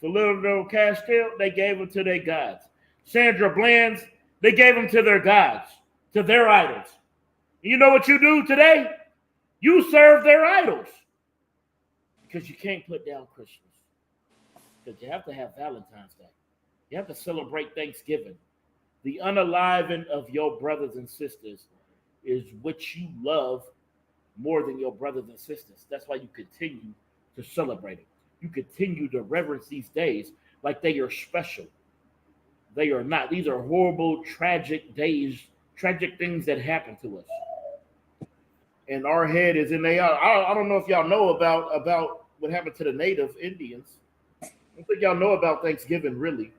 Philando Castile, they gave him to their gods. Sandra Bland's, they gave him to their gods, to their idols. And you know what you do today? You serve their idols. Because you can't put down Christmas. Because you have to have Valentine's Day. You have to celebrate Thanksgiving. The unaliving of your brothers and sisters is what you love more than your brothers and sisters. That's why you continue to celebrate it. You continue to reverence these days like they are special. They are not. These are horrible, tragic days, tragic things that happen to us. And our head is in there. I don't know if y'all know about what happened to the native Indians. I don't think y'all know about Thanksgiving, really.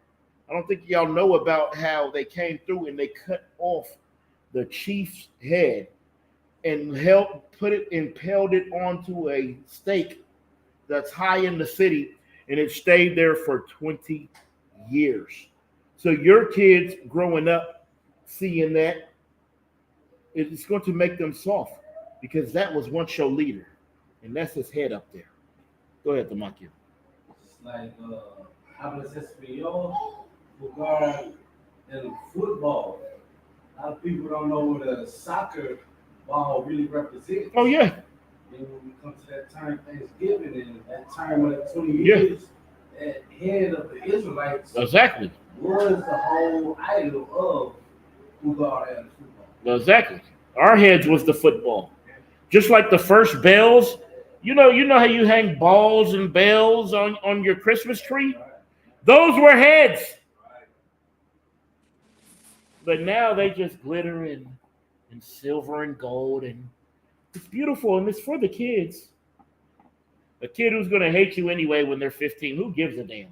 I don't think y'all know about how they came through and they cut off the chief's head and impaled it onto a stake that's high in the city, and it stayed there for 20 years. So your kids growing up seeing that, it's going to make them soft because that was once your leader, and that's his head up there. Go ahead, Tamakia. It's like hablas español, jugar el football. A lot of people don't know what a soccer ball really represents. Oh, yeah. And when we come to that time, Thanksgiving, and that time of the 20 years, that head of the Israelites Exactly. was the whole idol of who God had in football. Exactly. Our heads was the football. Just like the first bells. You know how you hang balls and bells on your Christmas tree? Those were heads. But now they just glitter in silver and gold, and it's beautiful, and it's for the kids. A kid who's going to hate you anyway when they're 15, who gives a damn?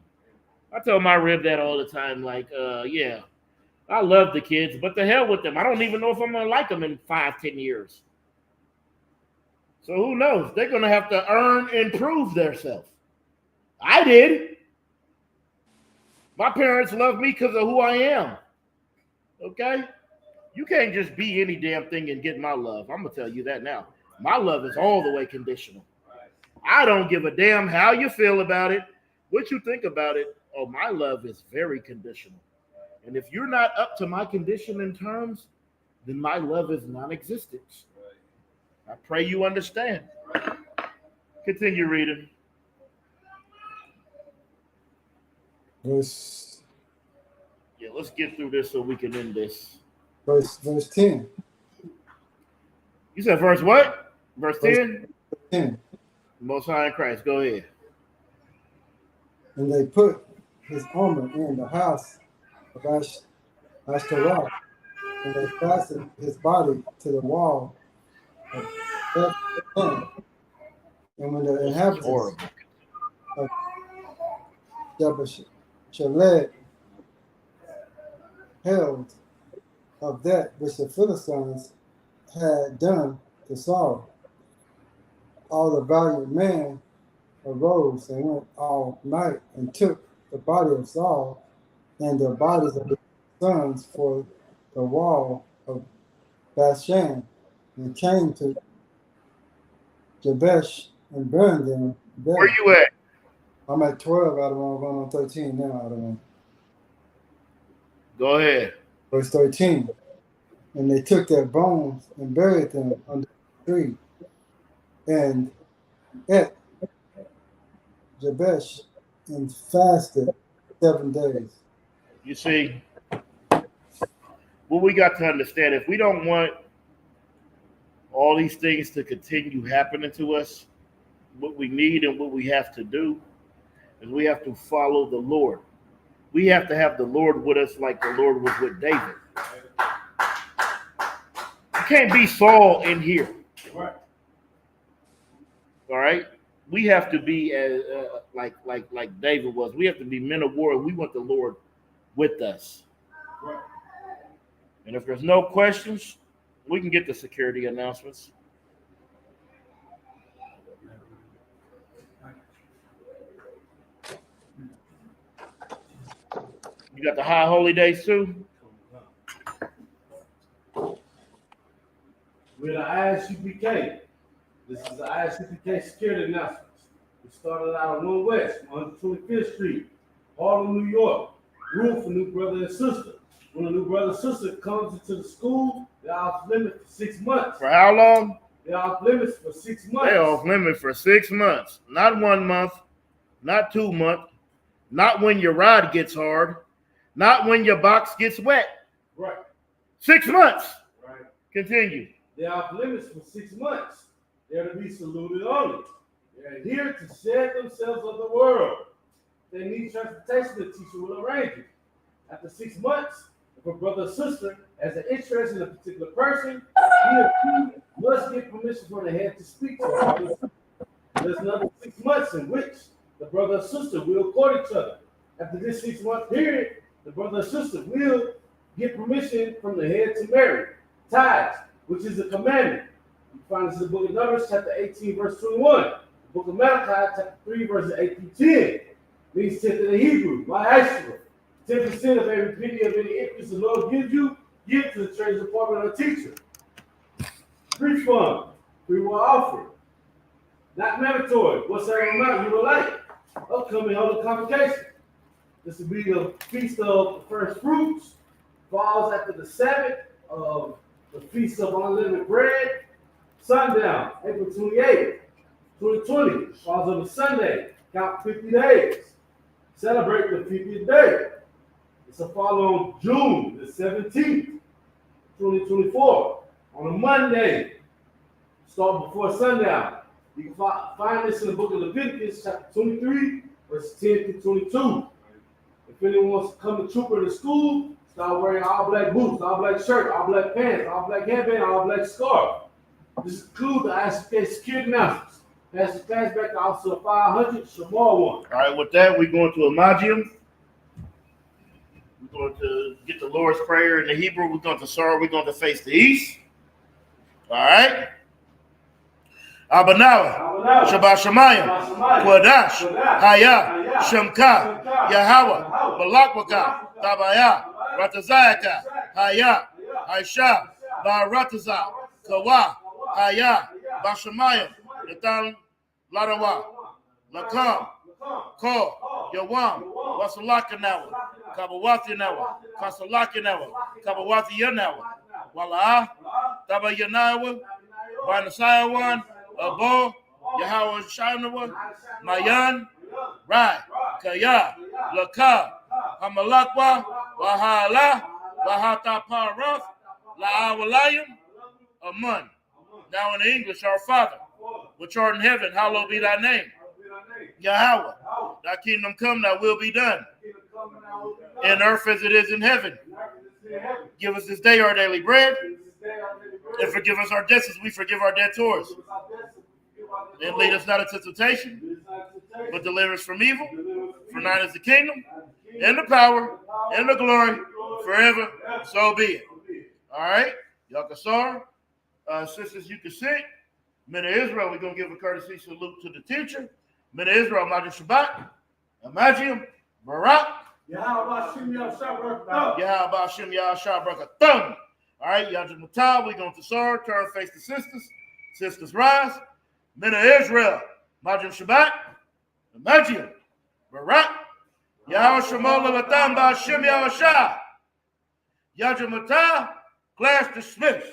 I tell my rib that all the time. Like, yeah, I love the kids, but the hell with them. I don't even know if I'm gonna like them in 5, 10 years. So who knows? They're gonna have to earn and prove themselves. I did. My parents love me because of who I am. Okay? You can't just be any damn thing and get my love. I'm gonna tell you that now. My love is all the way conditional. I don't give a damn how you feel about it, what you think about it. Oh, my love is very conditional. And if you're not up to my condition in terms, then my love is non-existent. I pray you understand. Continue reading. Verse Yeah, let's get through this so we can end this. verse 10. You said verse what? Verse 10? 10. Most High in Christ. Go ahead. And they put his armor in the house of Ashtaroth, and they fastened his body to the wall of Bethlehem. And when the inhabitants of Jabal held of that which the Philistines had done to Saul, all the valiant men arose and went all night and took the body of Saul and the bodies of his sons for the wall of Bashan, and came to Jabesh and burned them there. Where you at? I'm at 12 out of 1, going on 13 now out of 1. Go ahead. Verse 13. And they took their bones and buried them under the tree, and ate Jabesh and fasted 7 days. You see, what we got to understand, if we don't want all these things to continue happening to us, what we need and what we have to do is we have to follow the Lord. We have to have the Lord with us like the Lord was with David. You can't be Saul in here. Right. All right? We have to be like David was. We have to be men of war. We want the Lord with us. Right. And if there's no questions, we can get the security announcements. You got the high holy days too? We're the ISUPK. This is the ISUPK security announcements. We started out on 1 West, 125th Street, Harlem, New York. Room for new brother and sister. When a new brother and sister comes into the school, they're off limits for 6 months. For how long? They're off limits for 6 months. They're off limit for 6 months. Not 1 month, not 2 months, not when your rod gets hard, not when your box gets wet. Right. 6 months. Right. Continue. They're off limits for 6 months. They're to be saluted only. They're here to shed themselves of the world. They need transportation, the teacher will arrange it. After 6 months, if a brother or sister has an interest in a particular person, he or she must get permission from the head to speak to him. There's another 6 months in which the brother or sister will court each other. After this 6 month period, the brother or sister will get permission from the head to marry. Tithes, which is a commandment. You find this in the book of Numbers, chapter 18, verse 21. The book of Malachi, chapter 3, verses 8 through 10. Means 10th in the Hebrew, my Ashura. 10% of every penny of any increase the Lord gives you, give to the treasury department of the teacher. Preach fund, free will offering. Not mandatory, whatsoever amount you would like. Upcoming holy convocation. This will be the feast of the first fruits. Falls after the Sabbath of the Feast of Unleavened Bread. Sundown, April 28th, 2020. Falls on a Sunday. Count 50 days. Celebrate the 50th day. It's a fall on June the 17th, 2024. On a Monday. Start before sundown. You can find this in the book of Leviticus, chapter 23, verse 10 through 22. If anyone wants to come to trooper to school, start wearing all black boots, all black shirt, all black pants, all black headband, all black scarf. This includes the ISUPK security announcements. Pass back to Officer 500, Shamar 1. All right, with that, we're going to Imagium. going to get the Lord's Prayer in the Hebrew. We're going to start. We're going to face the east. All right. Abanawa, Shabbat Shemayim, Kwadash, Haya, Shemka, Yahweh, Malakwaka, Tabaya, Ratazayaka, Haya, Aisha, Barataza, Kawa, Haya, Bashamayim, Natan Larawa, Lakam, Ko, Yawam, Wasalakanawa, Kabawatinawa, Kasalakinawa, Kabawatiyanawa, Wala, Tabayanawa, Banasayawan, Abo, Yahweh Shanawa, Mayan, Rai, Kaya, Laka, Hamalakwa, Wahala, Wahata Parath, La'awalayim, Amun. Now in English, our Father, which art in heaven, hallowed be thy name. Yahweh, thy kingdom come, thy will be done. In earth as it is in heaven. Give us this day our daily bread. And forgive us our debts as we forgive our debtors. And lead us not into temptation, but deliver us from evil. For thine is the kingdom, and the power, and the glory, forever. So be it. All right? Y'all can start. Sisters, you can sit. Men of Israel, we're going to give a courtesy salute to the teacher. Men of Israel, Majid Shabbat, Amajium, Barak. Yahweh Hashem Yahshua Barakathum. All right, Yajim Matal, we're going to start. Turn face to sisters. Sisters rise. Men of Israel, Majid Shabbat, Amajium, Barak. Yahweh Shemola Latam Ba'Hashem Yahshua. Yajim Matal, class dismissed.